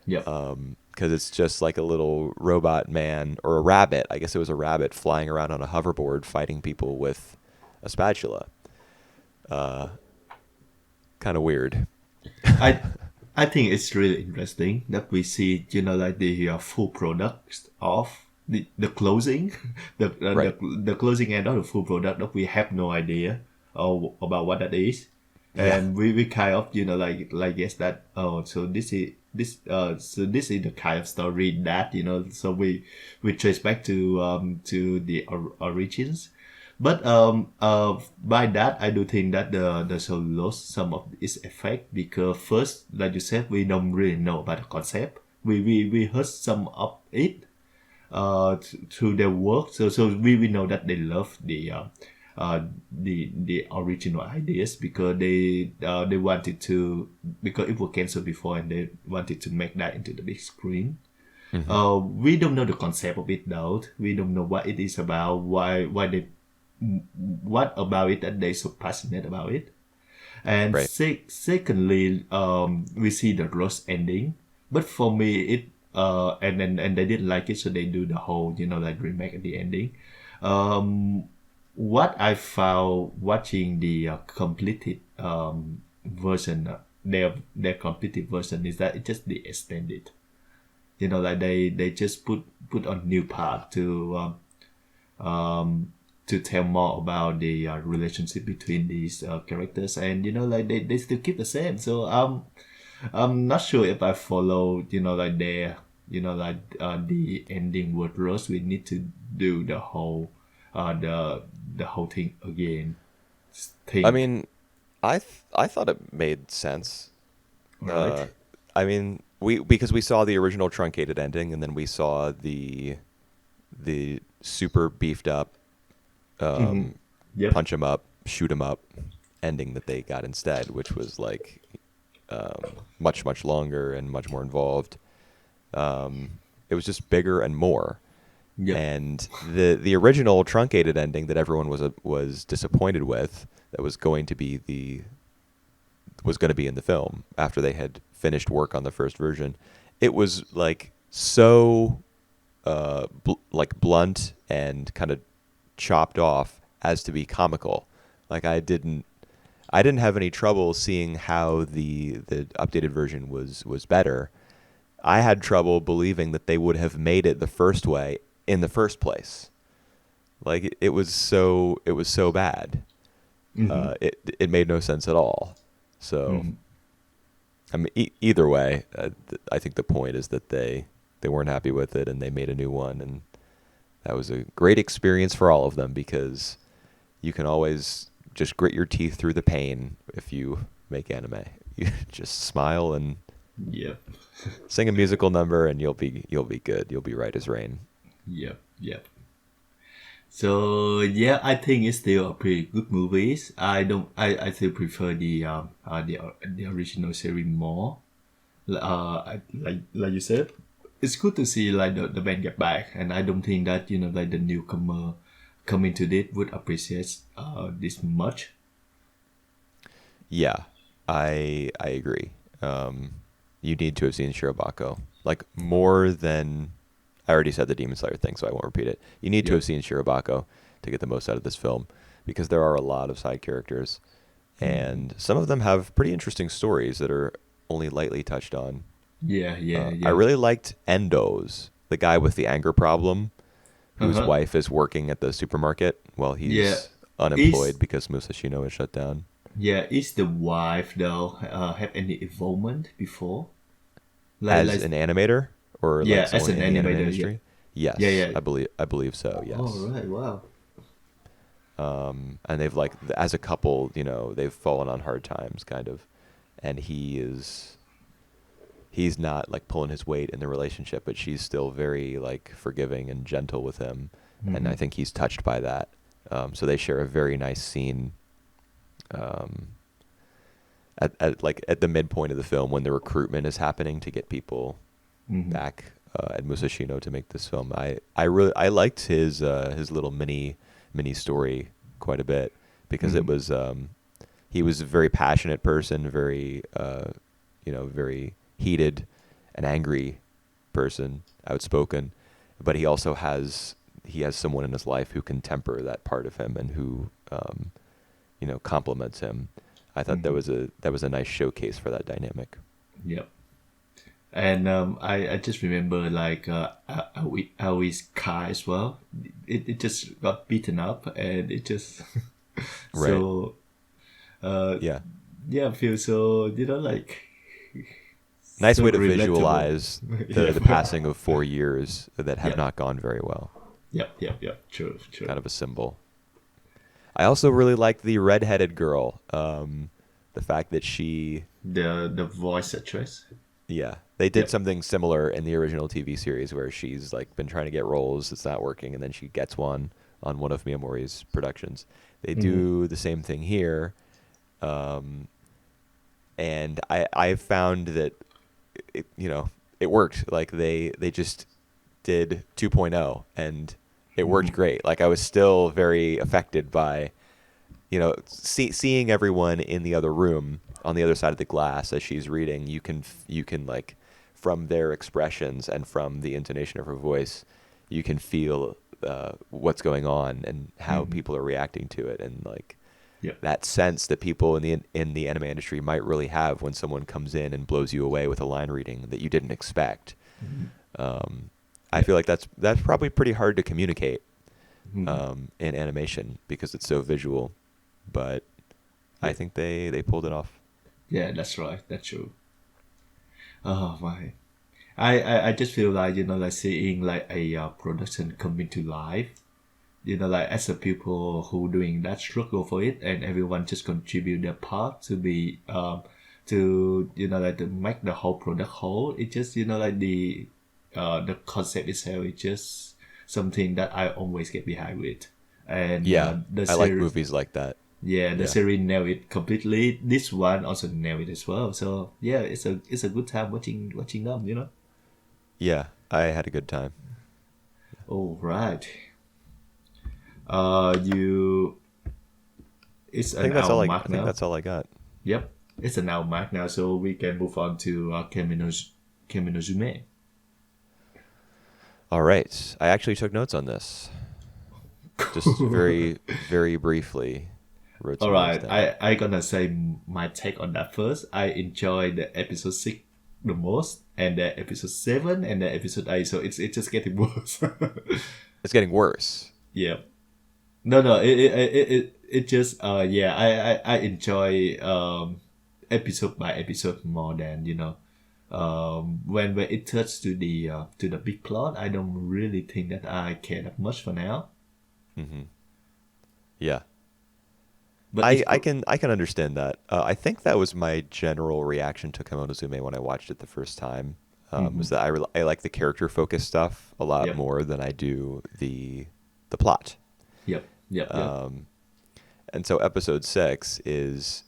Yeah. Because it's just like a little robot man or a rabbit. I guess it was a rabbit flying around on a hoverboard fighting people with a spatula. Kind of weird. I I think it's really interesting that we see like the full products of the closing, Right. the closing end of the full product that we have no idea about what that is, Yeah. and we kind of like guess that so this is the kind of story that so we trace back to the origins. But by that, I do think that the show lost some of its effect because first, like you said, we don't really know about the concept. We heard some of it through their work, so we know that they love the original ideas because they wanted to, because it was cancelled before and they wanted to make that into the big screen. We don't know the concept of it though. We don't know what it is about. Why they what about it that they so passionate about it. And Right. secondly, we see the Rose ending, but for me it and they didn't like it, so they do the whole like remake at the ending. What I found watching the completed version, their completed version, is that it just the extended. Like they just put on new part to tell more about the relationship between these characters, and like they still keep the same. So I'm not sure if I follow, like the ending word rose. We need to do the whole thing again. I Think, mean, I thought it made sense. right? I mean, we because we saw the original truncated ending, and then we saw the super beefed up, Mm-hmm. um, Yep. punch 'em up, shoot 'em up ending that they got instead, which was like much longer and much more involved. It was just bigger and more. Yep. And the original truncated ending that everyone was disappointed with, that was going to be in the film after they had finished work on the first version, it was like so like blunt and kind of chopped off as to be comical. Like I didn't have any trouble seeing how the updated version was better. I had trouble believing that they would have made it the first way in the first place. Like it was so bad. Mm-hmm. It made no sense at all. So Mm-hmm. I mean, either way, I think the point is that they weren't happy with it and they made a new one, and that was a great experience for all of them because you can always just grit your teeth through the pain if you make anime. You just smile and Yep. sing a musical number, and you'll be good. You'll be right as rain. Yep. Yep. So yeah, I think it's still a pretty good movies. I don't. I still prefer the original series more. Like you said, it's good to see like the band get back, and I don't think that like the newcomer coming to this would appreciate this much. Yeah, I agree. You need to have seen Shirobako, like more than I already said the Demon Slayer thing, so I won't repeat it. You need to Yep. have seen Shirobako to get the most out of this film because there are a lot of side characters, Mhm. and some of them have pretty interesting stories that are only lightly touched on. Yeah. Yeah. I Yeah. really liked Endo's, the guy with the anger problem, Uh whose huh. wife is working at the supermarket while Yeah. he's Is unemployed because Musashino is shut down. Yeah. Is the wife though have any involvement before? As Like an animator or like yeah, as someone an in the anime animator. Yeah. industry? Yeah. Yes, Yeah. I believe so. All Yes. right. Wow. And they've like as a couple, they've fallen on hard times, kind of, and he's not like pulling his weight in the relationship, but she's still very like forgiving and gentle with him, and I Mm-hmm. think he's touched by that. So they share a very nice scene um, at the midpoint of the film when the recruitment is happening to get people Mm-hmm. back at Musashino to make this film. I liked his little mini story quite a bit because it Mm-hmm. was he was a very passionate person, very very heated and angry person, outspoken, but he has someone in his life who can temper that part of him and who compliments him. I thought Mm-hmm. that was a nice showcase for that dynamic. Yep. And I just remember like Aoi's car as well. It just got beaten up, and it just Right. so uh Yeah. yeah, I feel so like Nice so way to relatable. visualize Yeah. the passing of 4 years that have Yeah. not gone very well. Yep. Yep. Yep. True. Kind True. of a symbol. I also really liked the redheaded girl. The fact that The voice actress. yeah, they did Yep. something similar in the original TV series where she's like been trying to get roles, it's not working, and then she gets one on one of Miyamori's productions. They Mm-hmm. do the same thing here, um, and I found that it worked. Like they just did 2.0 and it worked Mm-hmm. great. Like I was still very affected by seeing everyone in the other room on the other side of the glass as she's reading. You can like from their expressions and from the intonation of her voice, you can feel what's going on and how Mm-hmm. people are reacting to it, and like Yep. that sense that people in the anime industry might really have when someone comes in and blows you away with a line reading that you didn't expect. Mm-hmm. Um, I Yep. feel like that's probably pretty hard to communicate Mm-hmm. in animation because it's so visual, but I Yep. think they pulled it off. Yeah, that's right. That's true. Oh my. I just feel like, like seeing like a production come into life, like as a people who doing that struggle for it, and everyone just contribute their part to be to like to make the whole product whole. It just like the concept itself is just something that I always get behind with, and Yeah, the I like series. movies like that. Yeah, the Yeah, series nailed it completely. This one also nailed it as well. So yeah, it's a good time watching them. yeah, I had a good time. All right. You it's I think an that's hour all I. mark I think now. that's all I got. Yep, it's an hour mark now, so we can move on to Kemonozume. All right, I actually took notes on this. Just very, very briefly wrote All some notes right, down. I gonna say my take on that first. I enjoyed the episode 6 the most, and the episode 7 and the episode 8. So it's just getting worse. It's getting worse. Yeah. No, it just yeah, I enjoy episode by episode more than when it touches to the big plot. I don't really think that I care that much for now, Yeah, but it's I can understand that. I think that was my general reaction to Kemonozume when I watched it the first time. Was that I like the character focused stuff a lot yep, more than I do the plot. yep. And so episode 6 is,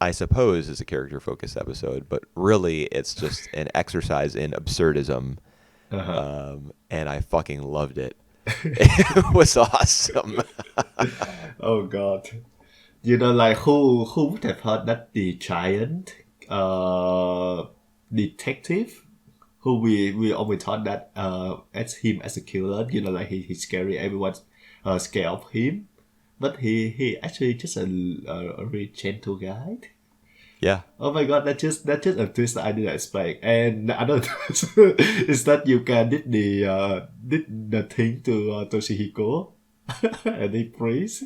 I suppose, is a character focused episode, but really it's just an exercise in absurdism. Uh-huh. And I fucking loved it. It was awesome. Oh God, like who would have thought that the giant detective who we always thought that as him as a killer, like he's scary, everyone's scared of him, but he actually just a very gentle guy. Yeah. Oh my god, that's just a twist that I didn't expect. And the other twist is that you can did the thing to Toshihiko and he freeze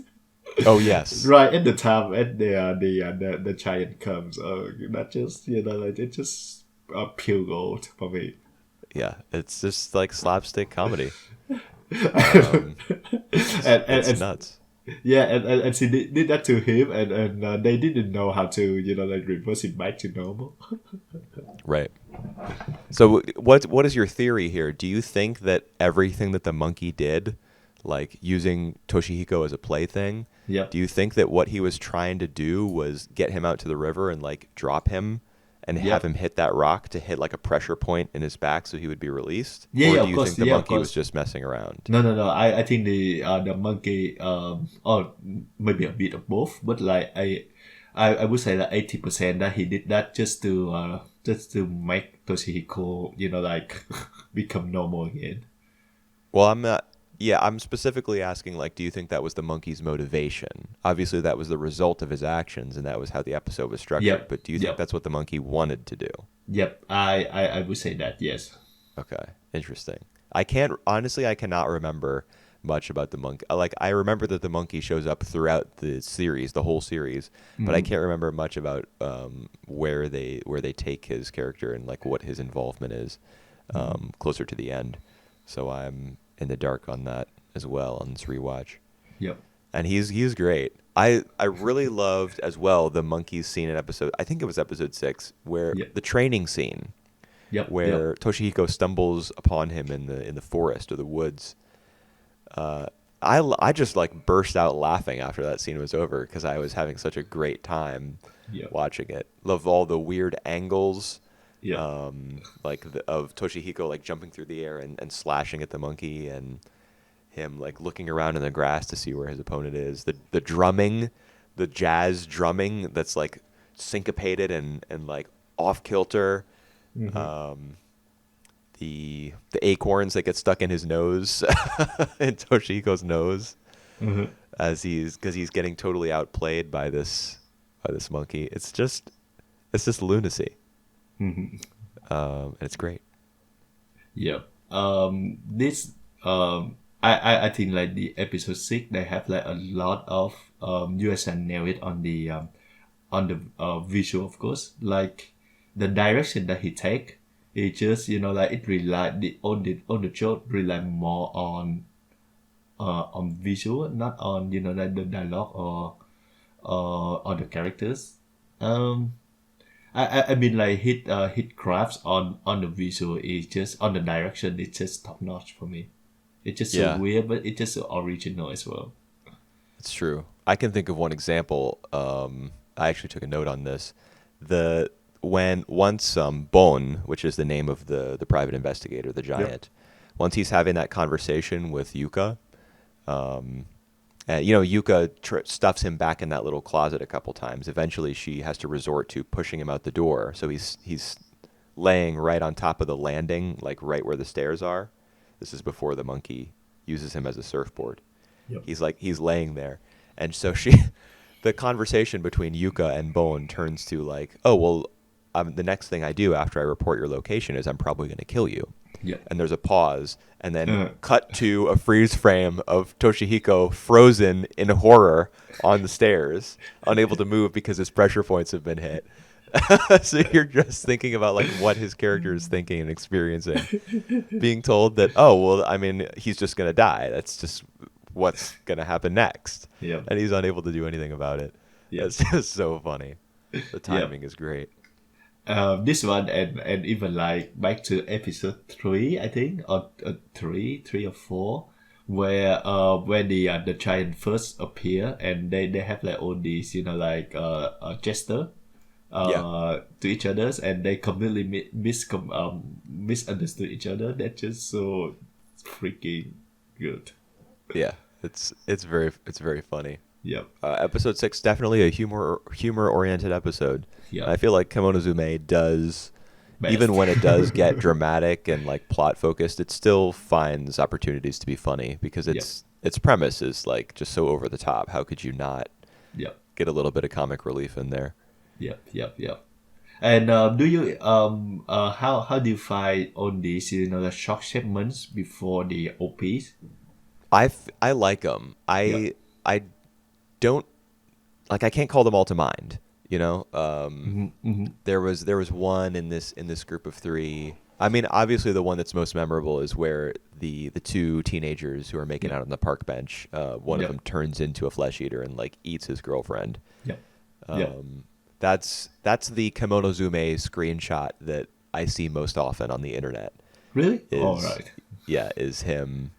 Oh yes. right at the time and the giant comes. That just like it just pure gold for me. Yeah. It's just like slapstick comedy. and, It's and nuts. yeah, and she did that to him, and they didn't know how to like reverse it back to normal. Right. So what is your theory here? Do you think that everything that the monkey did, like using Toshihiko as a plaything, Yep. do you think that what he was trying to do was get him out to the river and like drop him and have Yep. him hit that rock to hit like a pressure point in his back so he would be released? Yeah, Or yeah, do of you course. think the Yeah, of monkey was course. just messing around? No. I think the monkey or maybe a bit of both, but like I would say that 80% that he did that just to make Toshihiko like become normal again. Well, I'm not. Yeah, I'm specifically asking, like, do you think that was the monkey's motivation? Obviously, that was the result of his actions, and that was how the episode was structured. Yep. But do you think Yep. that's what the monkey wanted to do? Yep. I would say that yes. Okay, interesting. I can't honestly. I cannot remember much about the monkey. Like, I remember that the monkey shows up throughout the series, the whole series, but I can't remember much about where they take his character and like what his involvement is closer to the end. So I'm in the dark on that as well on this rewatch. Yep. And he's great. I really loved as well the monkey's scene in episode. I think it was episode 6, where Yep. the training scene, Yep. where Yep. Toshihiko stumbles upon him in the forest or the woods. I just like burst out laughing after that scene was over because I was having such a great time Yep. watching it. Love all the weird angles, Yep. of Toshihiko like jumping through the air and slashing at the monkey, and him like looking around in the grass to see where his opponent is. The drumming, the jazz drumming that's like syncopated and like off kilter. The acorns that get stuck in his nose, in Toshihiko's nose, as because he's getting totally outplayed by this monkey. It's just lunacy, and it's great. Yep. This I think like the episode 6 they have like a lot of USN nail it on the visual, of course, like the direction that he take It just like it rely the show rely more on visual, not on like the dialogue or the characters. Um, I mean like hit crafts on the visual is just on the direction. It's just top notch for me. It's just so Yeah, weird, but it's just so original as well. it's true. I can think of one example. I actually took a note on this. The when once Bon, which is the name of the private investigator, the Yep. giant, once he's having that conversation with Yuka, and Yuka stuffs him back in that little closet a couple times. Eventually, she has to resort to pushing him out the door. So he's laying right on top of the landing, like right where the stairs are. This is before the monkey uses him as a surfboard. Yep. He's laying there, and so the conversation between Yuka and Bone turns to like, oh well, the next thing I do after I report your location is I'm probably going to kill you. Yep. And there's a pause, and then Uh, cut to a freeze frame of Toshihiko frozen in horror on the stairs, unable to move because his pressure points have been hit. So you're just thinking about like what his character is thinking and experiencing, being told that, oh well, I mean, he's just gonna die. That's just what's gonna happen next, yep. and he's unable to do anything about it. Yep. It's just so funny. The timing is great. This one and even like back to episode 3, I think, or three or 4, where the giant first appear and they have like all these like gesture Yeah, to each others, and they completely misunderstood each other. That's just so freaking good. yeah. It's very funny. Yep. Episode 6 definitely a humor oriented episode. Yep. I feel like Kemonozume does, Best. even when it does get dramatic and like plot focused, it still finds opportunities to be funny because its premise is like just so over the top. How could you not Yep. get a little bit of comic relief in there? Yep. And do you how do you find on these the shock segments before the OPs? I like them. Yep. I don't like. I can't call them all to mind. There was one in this group of 3. I mean, obviously the one that's most memorable is where the 2 teenagers who are making Yep. out on the park bench, one of Yep. them turns into a flesh eater and like eats his girlfriend. Yep. Yep. That's the Kemonozume screenshot that I see most often on the internet. Really? Is All right. is him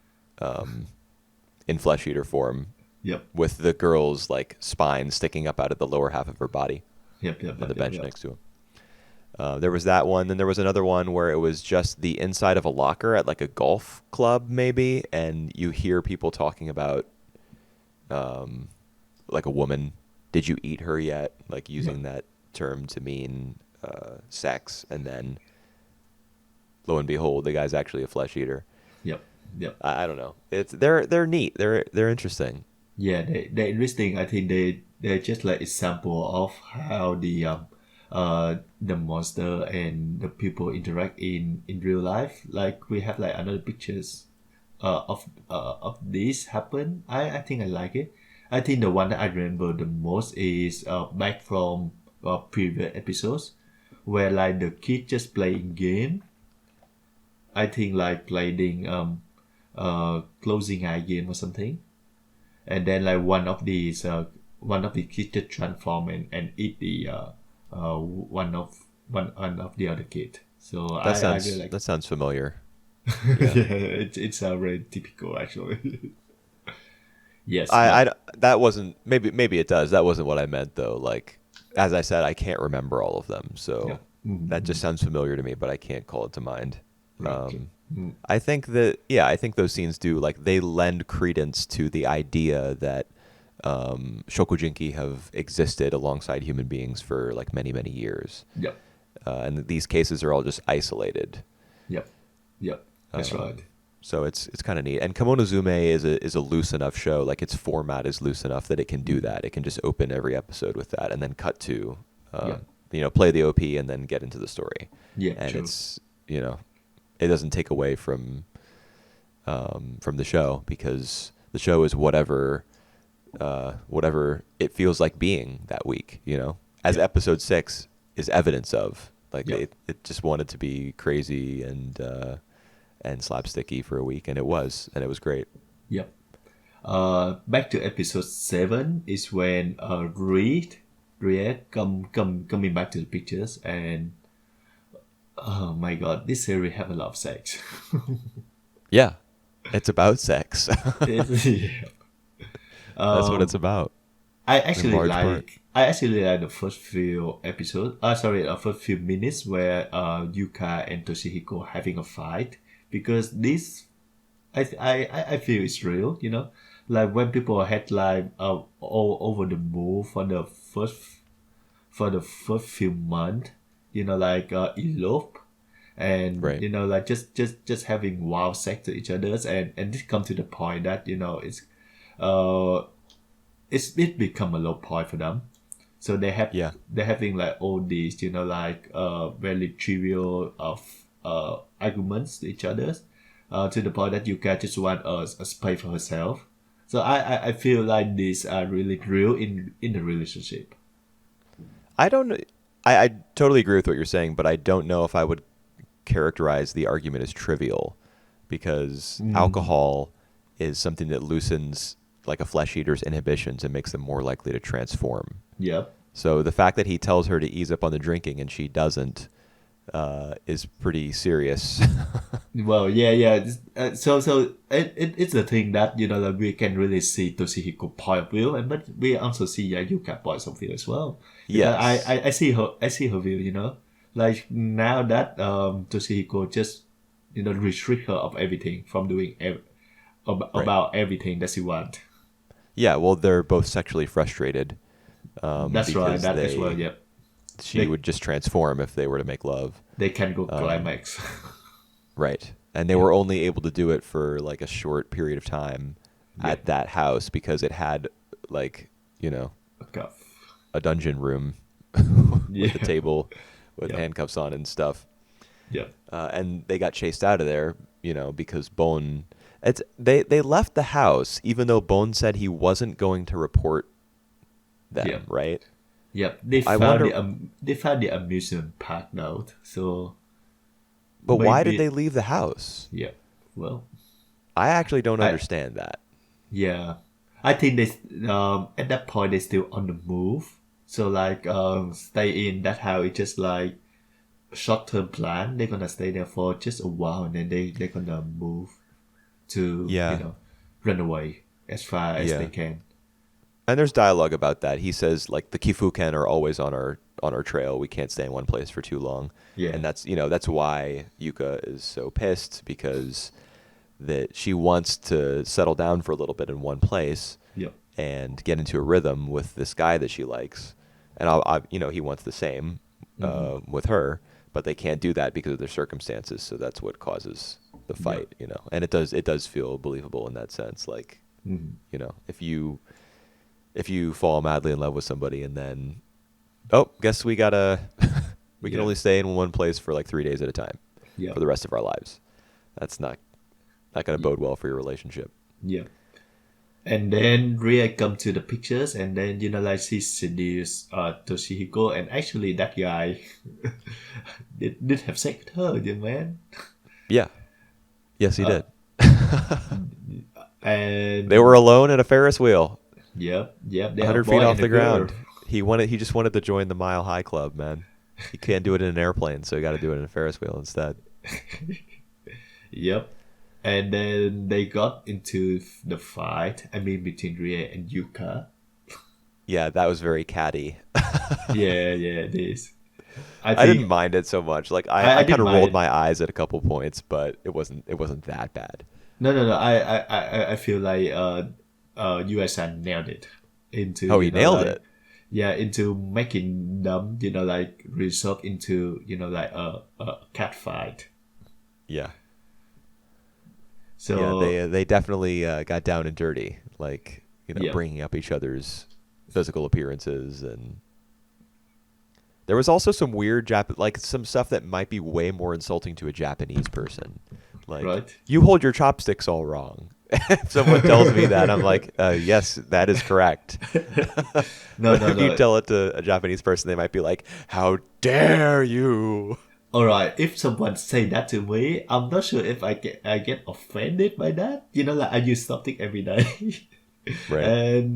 in flesh eater form Yep. with the girl's like spine sticking up out of the lower half of her body Yep. on the bench next to him. There was that one. Then there was another one where it was just the inside of a locker at like a golf club, maybe, and you hear people talking about, like a woman. Did you eat her yet? Like using that term to mean sex, and then lo and behold, the guy's actually a flesh eater. Yep. Yep. I don't know. They're neat. They're interesting. Yeah, they're interesting. I think they're just like example of how the monster and the people interact in real life. Like we have like another pictures of this happen. I think I like it. I think the one that I remember the most is back from previous episodes where like the kid just playing game. I think like playing closing eye game or something, and then like one of the kids just transform and eat the one of the other kid. So I really like That sounds familiar. yeah, it's very typical actually. Yes. That wasn't, maybe it does. That wasn't what I meant though. Like, as I said, I can't remember all of them, so Yeah. Mhm. that just sounds familiar to me, but I can't call it to mind. Right. I think I think those scenes do, like, they lend credence to the idea that shokujinki have existed alongside human beings for like many, many years, Yep. and these cases are all just isolated. Yep. That's right. So it's kind of neat. And Kemonozume is a loose enough show. Like, its format is loose enough that it can do that. It can just open every episode with that and then cut to, play the OP and then get into the story. Yeah. And True. it's, it doesn't take away from the show, because the show is whatever it feels like being that week. As episode 6 is evidence of Like Yep. it just wanted to be crazy and slapsticky for a week, and it was great. Yep. Back to episode 7 is when Reed coming back to the pictures, and oh my god, this series have a lot of sex. Yeah, it's about sex. Yeah. That's what it's about I in actually large part. like the first few episodes. Sorry, the first few minutes where Yuka and Toshihiko having a fight, because this I feel it's real. You know, like when people had like all over the move for the first few months. You know, like elope, and Right. you know, like just having wild sex to each others, and this come to the point that you know uh it become a low point for them. So Yeah. they're having like all these, you know, like very trivial of arguments to each others, to the point that you can just want a space for herself. So I feel like these are really real in the relationship. I don't. I totally agree with what you're saying, but I don't know if I would characterize the argument as trivial, because Mm. alcohol is something that loosens like a flesh eater's inhibitions and makes them more likely to transform. Yep. So the fact that he tells her to ease up on the drinking and she doesn't is pretty serious. Well, yeah, yeah. It's the thing that you know that we can really see Toshihiko point of view, and but we also see Yuka point of view as well. Because Yes. I see her view. You know, like now that Toshihiko just you know restrict her of everything from doing Right. about everything that she want. Yeah. Well, they're both sexually frustrated That's right. because That as well. Yep. she They would just transform if they were to make love. they can go Um, climax. right. And they Yep. were only able to do it for like a short period of time at Yep. that house because it had like, you know, Okay. a dungeon room with a Yeah. table with Yep. handcuffs on and stuff. Yep. And they got chased out of there, you know, because Bone. They left the house even though Bone said he wasn't going to report them, Yep. right? Yep, I wonder, they found the amusement park now. So but why did they maybe leave the house? yeah. Well, I actually don't I understand that. yeah, I think they at that point they still on the move. So like stay in that house. It's just like short term plan. They're gonna stay there for just a while, and then they're gonna move to you Yeah, know run away as far as they yeah. can. And there's dialogue about that. He says like the Kifuken are always on our trail. We can't stay in one place for too long, Yeah. and that's that's why Yuka is so pissed because that she wants to settle down for a little bit in one place Yep. and get into a rhythm with this guy that she likes, and he wants the same Mm-hmm. with her, but they can't do that because of their circumstances. So that's what causes the Yep. fight, and it does feel believable in that sense. Like, Mm-hmm. if you fall madly in love with somebody and then, oh, guess we gotta, we can only Yep. stay in one place for like 3 days at a time for Yep. the rest of our lives. That's not gonna bode well for your relationship. Yep. And then Ria come to the pictures, and then you know like she seduced Toshihiko, and actually that guy did have sex with her, you man. Yeah. Yes, he Uh, did. They were and alone at a Ferris wheel, yep, they have a 100 feet boy off and a the girl. ground. He just wanted to join the Mile High Club, man. He can't do it in an airplane, so he got to do it in a Ferris wheel instead. Yep. And then they got into the fight. I mean, between Ria and Yuka. Yeah, that was very catty. Yeah, yeah, it is. I I didn't think mind it so much. Like I I kind didn't of rolled mind. my eyes at a couple points, but it wasn't that bad. No. I feel like USA nailed it into Oh, you he know nailed like it. yeah into making them you know like result into you know like a cat fight. Yeah. Yeah, So they definitely got down and dirty, like yeah. bringing up each other's physical appearances, and there was also some weird like some stuff that might be way more insulting to a Japanese person, like Right. you hold your chopsticks all wrong. If someone tells me that, I'm like, yes, that is correct. No, But no, if you no. tell it to a Japanese person, they might be like, how dare you? All right, if someone say that to me, I'm not sure if I get offended by that. Like I use something every day, Right. and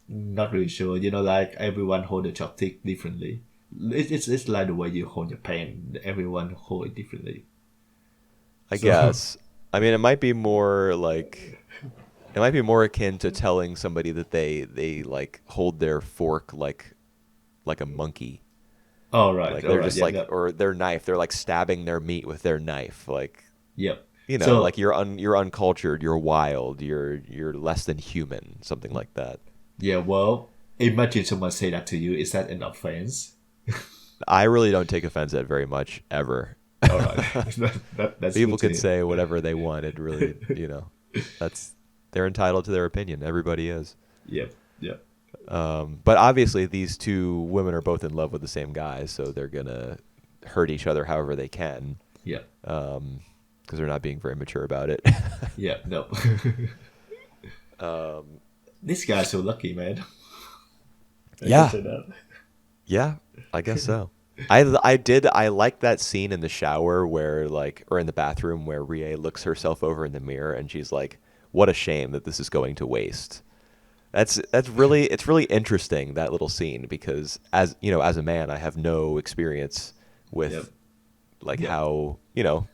not really sure. Like everyone hold the chopstick differently. It's like the way you hold your pen. Everyone hold it differently. I So guess. I mean, it might be more akin to telling somebody that they like hold their fork like a monkey. Like all they're right, just yep, like, yep, or their knife, they're like stabbing their meat with their knife. Like, yep. like So you're uncultured, you're wild, you're less than human, something like that. yeah, well, imagine someone say that to you. Is that an offense? I really don't take offense at very much ever. All right, that's good People to can hear. say whatever they want. It really, that's they're entitled to their opinion. Everybody is. Yep, yep, But obviously, these two women are both in love with the same guy, so they're gonna hurt each other however they can, yep, because they're not being very mature about it. yep. No. This guy's so lucky, man. I can Yeah, say that. yeah, I guess so. I like that scene in the shower where or in the bathroom where Rie looks herself over in the mirror and she's like, "What a shame that this is going to waste." It's really interesting, that little scene, because as a man I have no experience Yep, with like yep, how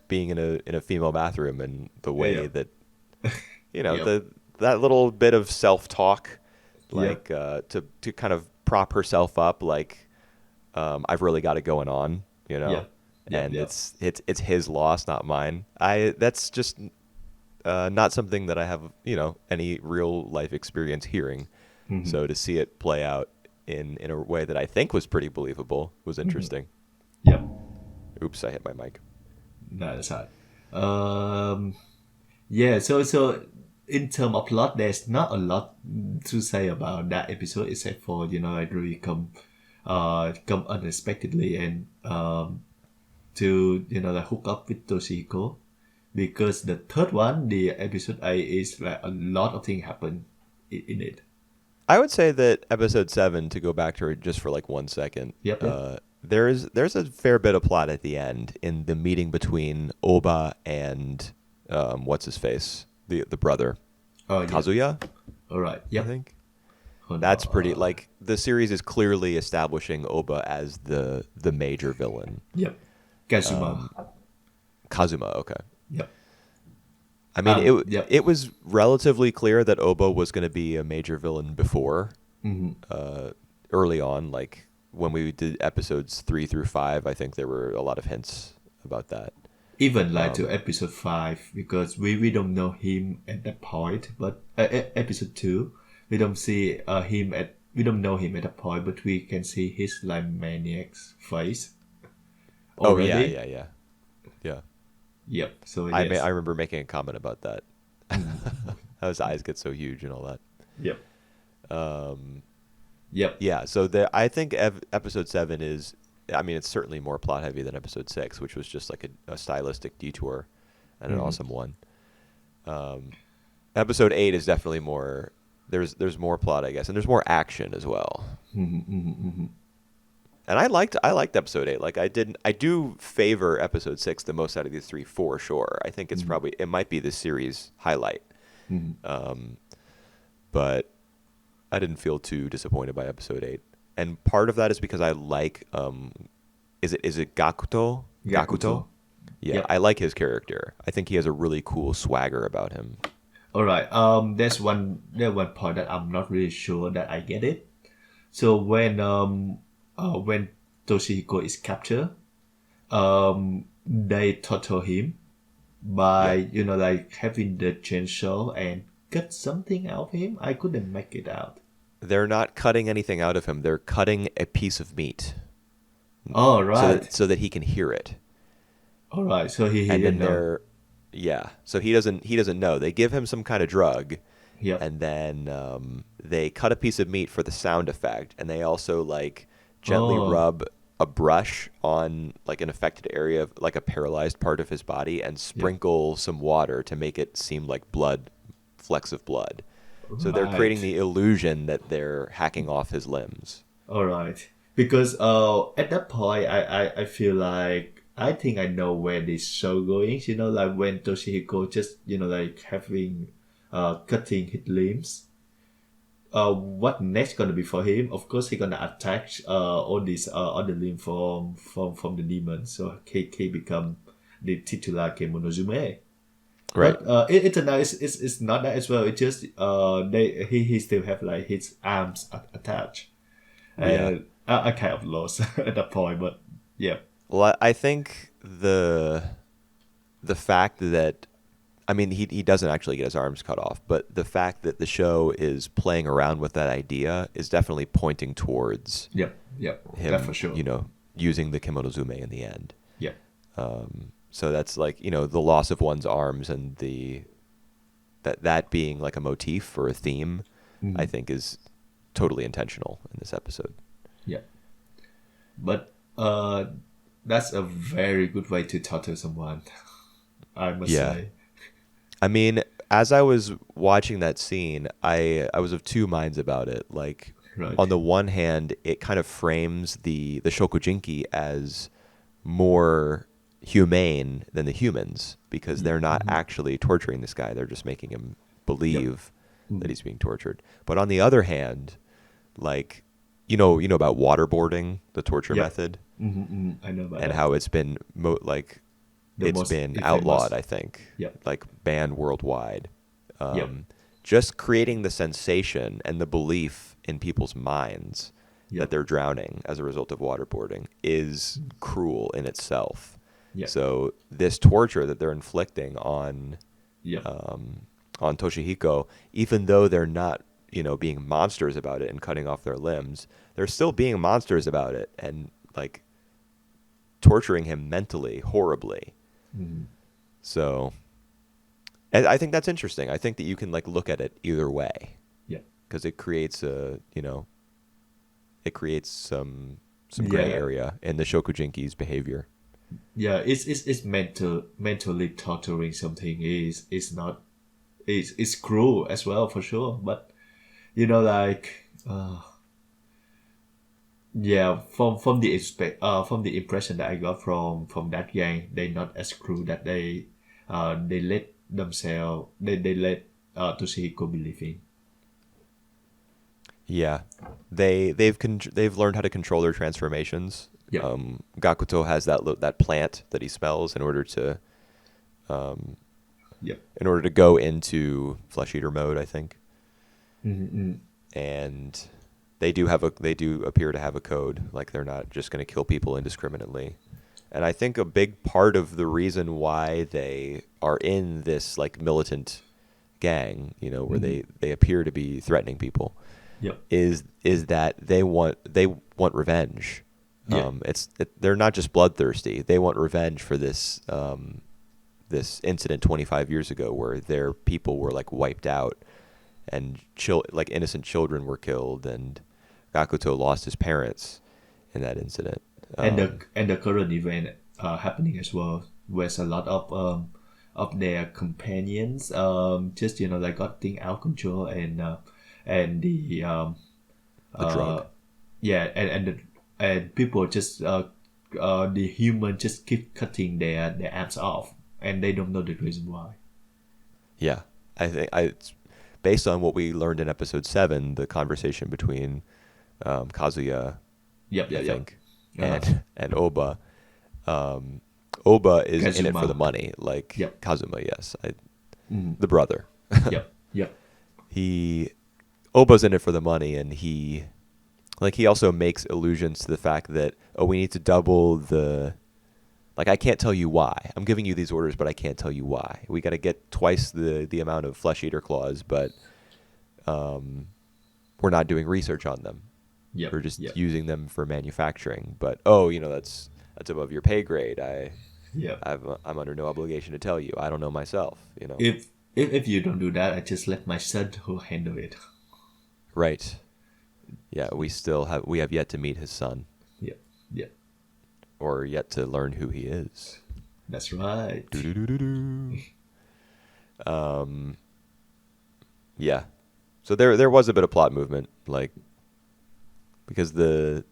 being in a female bathroom, and the yeah, way yep, that yep, that little bit of self talk, yep, to kind of prop herself up, like, I've really got it going on, yep, yep, and yep. it's his loss, not mine. I That's just not something that I have any real life experience hearing. Hmm. So to see it play out in a way that I think was pretty believable was Hmm. interesting. Yep. Oops, I hit my mic. No, that's hard. Um, yeah. So in terms of plot, there's not a lot to say about that episode except for it really come unexpectedly and to like hook up with Toshiko because the third one, the episode 8, is like a lot of things happen in it. I would say that episode 7, to go back to it just for like 1 second, Yep, yep. there's a fair bit of plot at the end in the meeting between Oba and what's his face, the brother, Oh yeah. Kazuya, All right. I Yep. think. Oh no. That's pretty, like, the series is clearly establishing Oba as the major villain. Yep. Kazuma. Kazuma, okay. Yep. I mean, Yep. it was relatively clear that Oba was going to be a major villain before, Hmm. early on, like when we did episodes 3 through 5. I think there were a lot of hints about that. Even like to episode 5 because we don't know him at that point, but episode 2 we don't see him at we don't know him at that point, but we can see his like maniac's face Oh yeah, already. yeah, yeah, yeah. Yep. So I yes. remember making a comment about that. How his eyes get so huge and all that. Yep. Yep. Yeah, so I think episode 7 is, I mean, it's certainly more plot heavy than episode 6, which was just like a stylistic detour and an Hmm. awesome one. Episode 8 is definitely more. There's more plot, I guess, and there's more action as well. Hmm. Hmm. Hmm. And I liked episode 8. Like, I do favor episode 6 the most out of these three for sure. I think it might be the series highlight. Hmm. But I didn't feel too disappointed by episode 8. And part of that is because I like, is it Gakuto? Gakuto. Yeah, Yep. I like his character. I think he has a really cool swagger about him. All right. There's one point that I'm not really sure that I get it. So when Toshihiko is captured, they torture him by Yeah. like having the chainsaw and cut something out of him. I couldn't make it out. They're not cutting anything out of him. They're cutting a piece of meat All right. so that he can hear it. All right. So he And then didn't know. so he doesn't know. They give him some kind of drug, Yep. and then they cut a piece of meat for the sound effect, and they also like gently Oh. rub a brush on like an affected area of like a paralyzed part of his body and Yep. sprinkle some water to make it seem like blood flecks of blood. So they're creating Right. the illusion that they're hacking off his limbs. All right. Because at that point, I feel like I think I know where this show going. You know, like when Toshihiko just like having cutting his limbs. What next gonna be for him? Of course, he gonna attack all these other limb from the demon. So he become the titular Kemonozume. Right. But it's a nice. It's not that as well. It's just he still have like his arms attached, Yeah. and I kind of lost at that point. But yeah, Well, I think the fact that I mean he doesn't actually get his arms cut off, but the fact that the show is playing around with that idea is definitely pointing towards yep, that for him, sure. using the Kemonozume in the end. Yeah, So that's like, the loss of one's arms and that being like a motif or a theme, I think is totally intentional in this episode. yeah. But that's a very good way to torture someone. I must Yeah. say. I mean, as I was watching that scene, I was of two minds about it. Like, Right. on the one hand, it kind of frames the Shokujinki as more humane than the humans because they're not actually torturing this guy. They're just making him believe that he's being tortured. But on the other hand, like, about waterboarding, the torture Yep. method, I know about and that. how it's been The it's most been famous. outlawed, I think, Yep. like banned worldwide. Yep. Just creating the sensation and the belief in people's minds Yep. that they're drowning as a result of waterboarding is cruel in itself. Yep. So this torture that they're inflicting on Yep. on Toshihiko, even though they're not, being monsters about it and cutting off their limbs, they're still being monsters about it and like torturing him mentally horribly. So and I think that's interesting. I think that you can like look at it either way Yep. because it creates some gray Yeah. area in the Shokujinki's behavior. Yeah, it's mentally torturing something is not it's cruel as well for sure. But like yeah, from the impression that I got from that gang, they not as cruel that they let themselves they let Toshihiko believe in. Yeah, they've learned how to control their transformations. Yep. Gakuto has that plant that he smells in order to Yep. go into flesh eater mode, I think. Mm-hmm. And they do appear to have a code, like they're not just going to kill people indiscriminately. And I think a big part of the reason why they are in this like militant gang, where they appear to be threatening people, Yep. is that they want revenge. Yeah. They're not just bloodthirsty. They want revenge for this this incident 25 years ago where their people were like wiped out and like innocent children were killed and Gakuto lost his parents in that incident. And the current event happening as well, where a lot of their companions just like got things out of control and The drug. yeah and people just the human just keep cutting their arms off and they don't know the reason why. Yeah, I think it's based on what we learned in episode 7, the conversation between Kazuya, Yep. I think, Uh-huh. and Oba. Oba is in it for Kazuma. the money, like Yep. Kazuma. Yes, the brother. Yep. Oba's in it for the money, and he also makes allusions to the fact that we need to double the. Like, I can't tell you why. I'm giving you these orders, but I can't tell you why. We got to get twice the amount of flesh eater claws, but we're not doing research on them. Yep. We're just Yep. using them for manufacturing. But that's above your pay grade. Yep. I'm under no obligation to tell you. I don't know myself. If you don't do that, I just let my son who handle it. Right. Yeah, we have yet to meet his son, Yep. Yep. or yet to learn who he is. That's right. Do-do-do-do-do. Yeah. So there was a bit of plot movement, like because the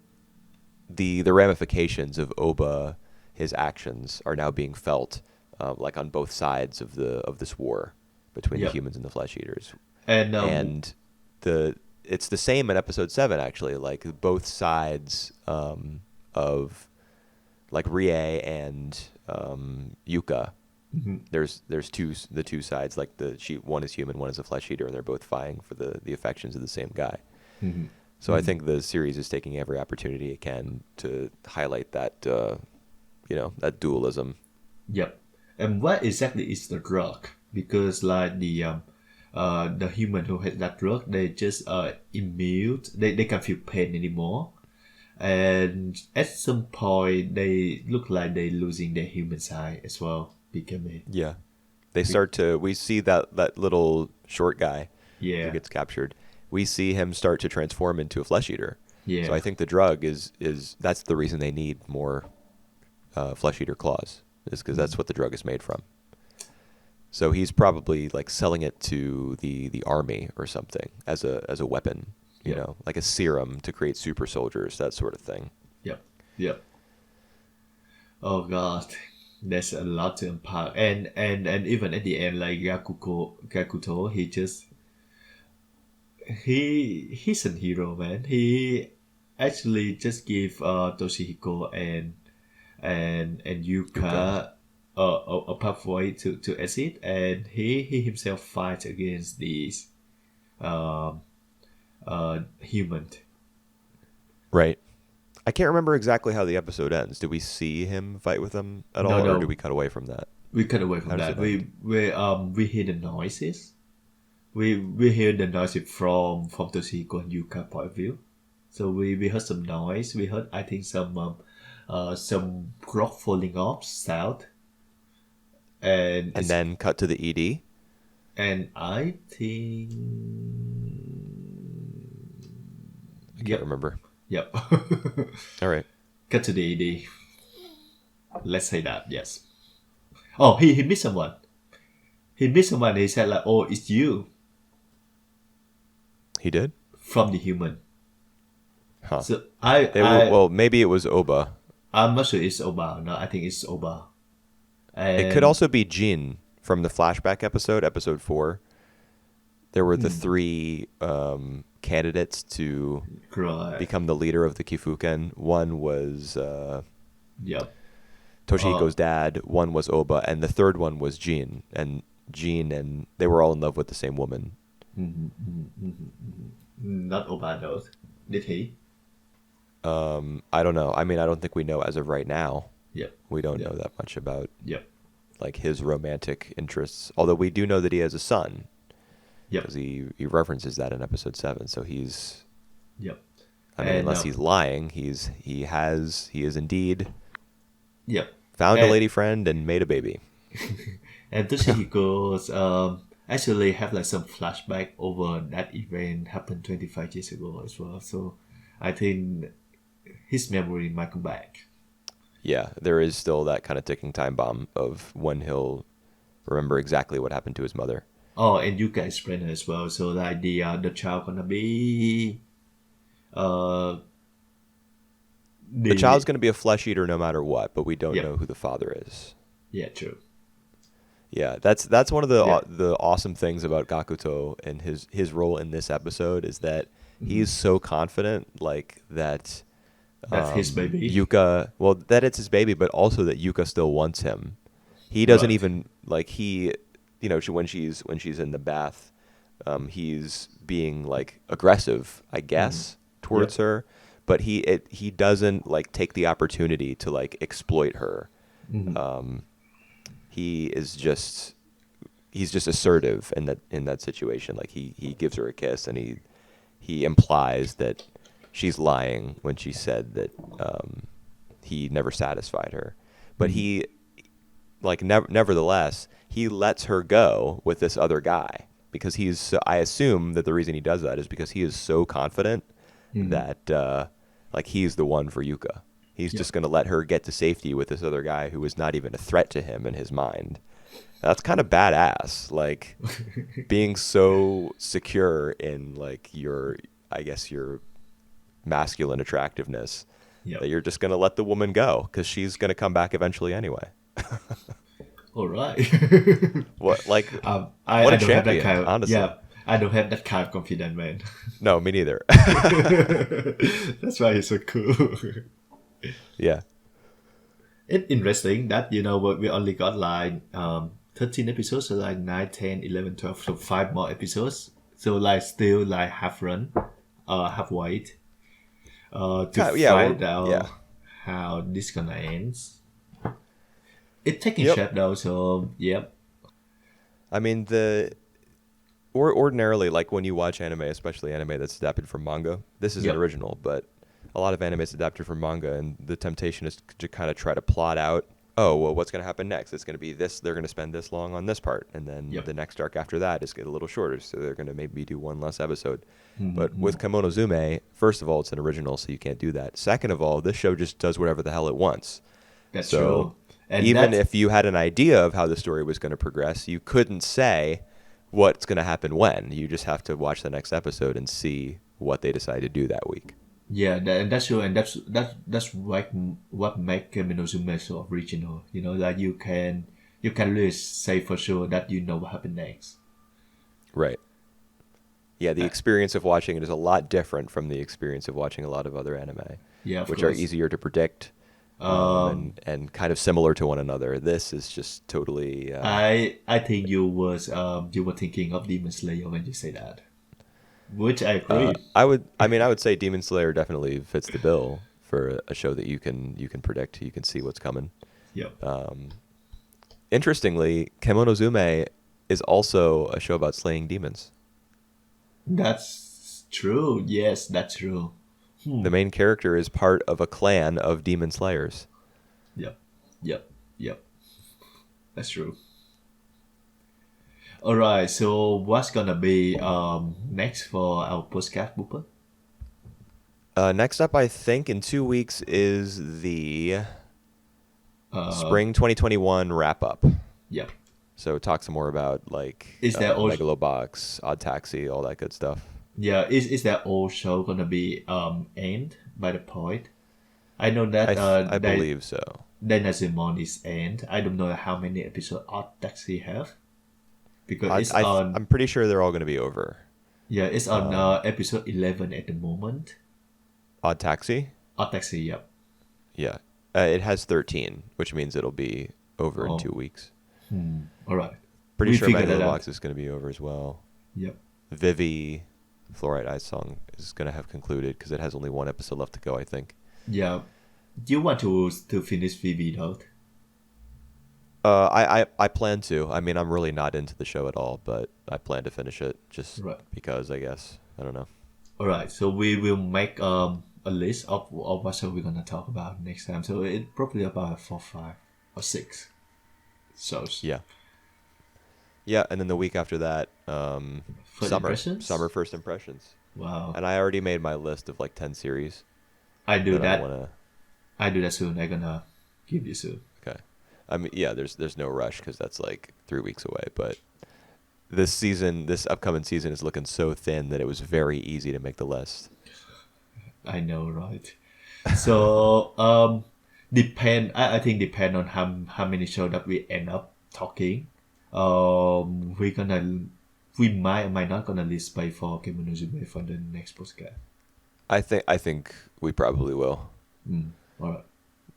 ramifications of Oba, his actions are now being felt, like on both sides of this war between the Yep. humans and the flesh eaters, And and it's the same in episode 7 actually. Like both sides of like Rie and Yuka. There's the two sides, like one is human, one is a flesh eater, and they're both vying for the affections of the same guy. So I think the series is taking every opportunity it can to highlight that that dualism. yep. And what exactly is the drug? Because like the human who has that drug, they just immune. They can't feel pain anymore. And at some point, they look like they losing their human side as well. Becoming Yeah, we see that little short guy who yeah, gets captured. We see him start to transform into a flesh eater. So I yeah. think the drug is that's the reason they need more flesh eater claws, is because that's what the drug is made from. So he's probably like selling it to the army or something as a weapon, Yep. like a serum to create super soldiers, that sort of thing. Yep. Yep. Oh God, there's a lot to unpack. And even at the end, like Gakuto, he's a hero, man. He actually just give Toshihiko and Yuka. Yuka a pathway to exit, and he himself fights against these um human. Right. I can't remember exactly how the episode ends. Did we see him fight with them at No, all, or did no, we cut away from that? we cut away How from does that. it end? We hear the noises. We hear the noises from Toshiko and Yuka point of view. So we heard some noise. We heard, I think, some rock falling off south, and And then cut to the ED. I think I can't yep, remember. yep. All right. Cut to the ED. Let's say that, yes. Oh, he missed someone. He missed someone. He said like, "Oh, it's you He did? from the human." Huh. So Well, maybe it was Oba. I'm not sure it's Oba. No, I think it's Oba. It could And also be Jin from the flashback episode 4. There were the three candidates to right. become the leader of the Kifuken. One was Yep. Toshihiko's dad, one was Oba, and the third one was Jin. And they were all in love with the same woman. Not Oba though. Did he? I don't know. I mean, I don't think we know as of right now. Yep. We don't Yep. know that much about Yep. like his romantic interests. Although we do know that he has a son, Yep. because he references that in episode 7. So he's, Yep. I mean, And, unless he's lying, he is indeed Yep. found a And- lady friend and made a baby. And Toshihiko's actually have like some flashback over that event happened 25 years ago as well. So I think his memory might come back. Yeah, there is still that kind of ticking time bomb of when he'll remember exactly what happened to his mother. Oh, and you guys explain it as well. So like the child gonna be The child's going to be a flesh eater no matter what, but we don't Yep. know who the father is. Yeah, true. Yeah, that's one of the Yeah. the awesome things about Gakuto and his role in this episode is that he's so confident, like that. That's his baby. Yuka, well, that it's his baby, but also that Yuka still wants him. He doesn't Right. even like when she's in the bath, he's being like aggressive, I guess, towards Yep. her, but he doesn't like take the opportunity to like exploit her. He's just assertive in that situation. Like he gives her a kiss and he implies that she's lying when she said that he never satisfied her. But he, like, nevertheless, he lets her go with this other guy because I assume that the reason he does that is because he is so confident that, like, he's the one for Yuka. He's just going to let her get to safety with this other guy who is not even a threat to him in his mind. That's kind of badass. Like being so secure in like I guess your masculine attractiveness Yep. that you're just gonna let the woman go because she's gonna come back eventually anyway. All right. What like I what a don't have that champion, kind of, honestly. yeah, I don't have that kind of confidence, man. No, me neither. That's why he's so cool. Yeah. It's interesting that, we only got like 13 episodes, so like 9, 10, 11, 12, so 5 more episodes. So like still like half run, half wait, to Yeah, find yeah. out how this gonna end. It's taking Yep. shape though, so yep. I mean or ordinarily, like when you watch anime, especially anime that's adapted from manga, this is an Yep. original, but a lot of anime is adapted from manga, and the temptation is to kind of try to plot out, oh, well, what's going to happen next? It's going to be this, they're going to spend this long on this part, and then Yep. the next arc after that is get a little shorter, so they're going to maybe do one less episode. But Mm-hmm. with Kemonozume, first of all, it's an original, so you can't do that. Second of all, this show just does whatever the hell it wants. That's So true. And even that's if you had an idea of how the story was going to progress, you couldn't say what's going to happen when. You just have to watch the next episode and see what they decide to do that week. Yeah, and that's true, and that's what make Kemonozume so original. That you can really say for sure that you know what happened next. Right. Yeah, the Uh, experience of watching it is a lot different from the experience of watching a lot of other anime, yeah, of which are course. easier to predict, Um, and kind of similar to one another. This is just totally. I think you were thinking of Demon Slayer when you say that, which I agree. I would say Demon Slayer definitely fits the bill for a show that you can predict, you can see what's coming. Yep, Interestingly, Kemonozume is also a show about slaying demons. that's true. Yes, that's true. The main character is part of a clan of demon slayers. Yep, yep, yep. That's true. All right. So what's gonna be next for our podcast, Booper? Next up, I think in 2 weeks is the Uh, spring 2021 wrap up. yep. So talk some more about like Is there also Megalobox, Odd Taxi, all that good stuff. Yeah, is that also gonna be end by the point? I know that I believe so. Dynazenon is end. I don't know how many episodes Odd Taxi have because it's on I'm pretty sure they're all going to be over. yeah it's on episode 11 at the moment. Odd Taxi, Odd Taxi, yep. yeah, it has 13, which means it'll be over in Oh. 2 weeks. All right, Pretty we sure figured that out. Megalobox is going to be over as well. Yep. Vivi, Fluorite Ice Song is going to have concluded because it has only one episode left to go, I think. Yeah. Do you want to finish VV though? I plan to. I mean, I'm really not into the show at all, but I plan to finish it just Right. because, I guess. I don't know. All right. So we will make a list of what show we're gonna talk about next time. So it probably about 4, 5, or 6 shows. Yeah. Yeah, and then the week after that, First impressions? summer first impressions. Wow. And I already made my list of like 10 series I do that I that. want to. I do that soon. I'm gonna give you soon. Okay. I mean, yeah, there's no rush because that's like 3 weeks away. But this upcoming season is looking so thin that it was very easy to make the list. I know, right? So depend. I think depend on how many shows that we end up talking. We might or might not gonna list by for Kemonozume for the next podcast. I think we probably will. All right.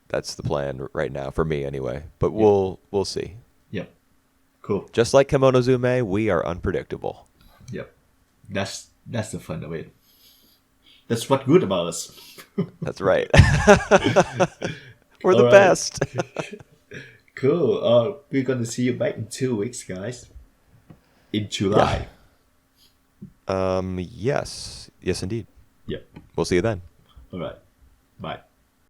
That's the plan right now for me anyway. But we'll see. Yep. Cool. Just like Kemonozume, we are unpredictable. Yep. That's the fun of it. That's what good about us. That's right. We're the All right. best. Cool. We're gonna see you back in 2 weeks, guys. In July. Yes indeed. Yep. We'll see you then. All right. Bye.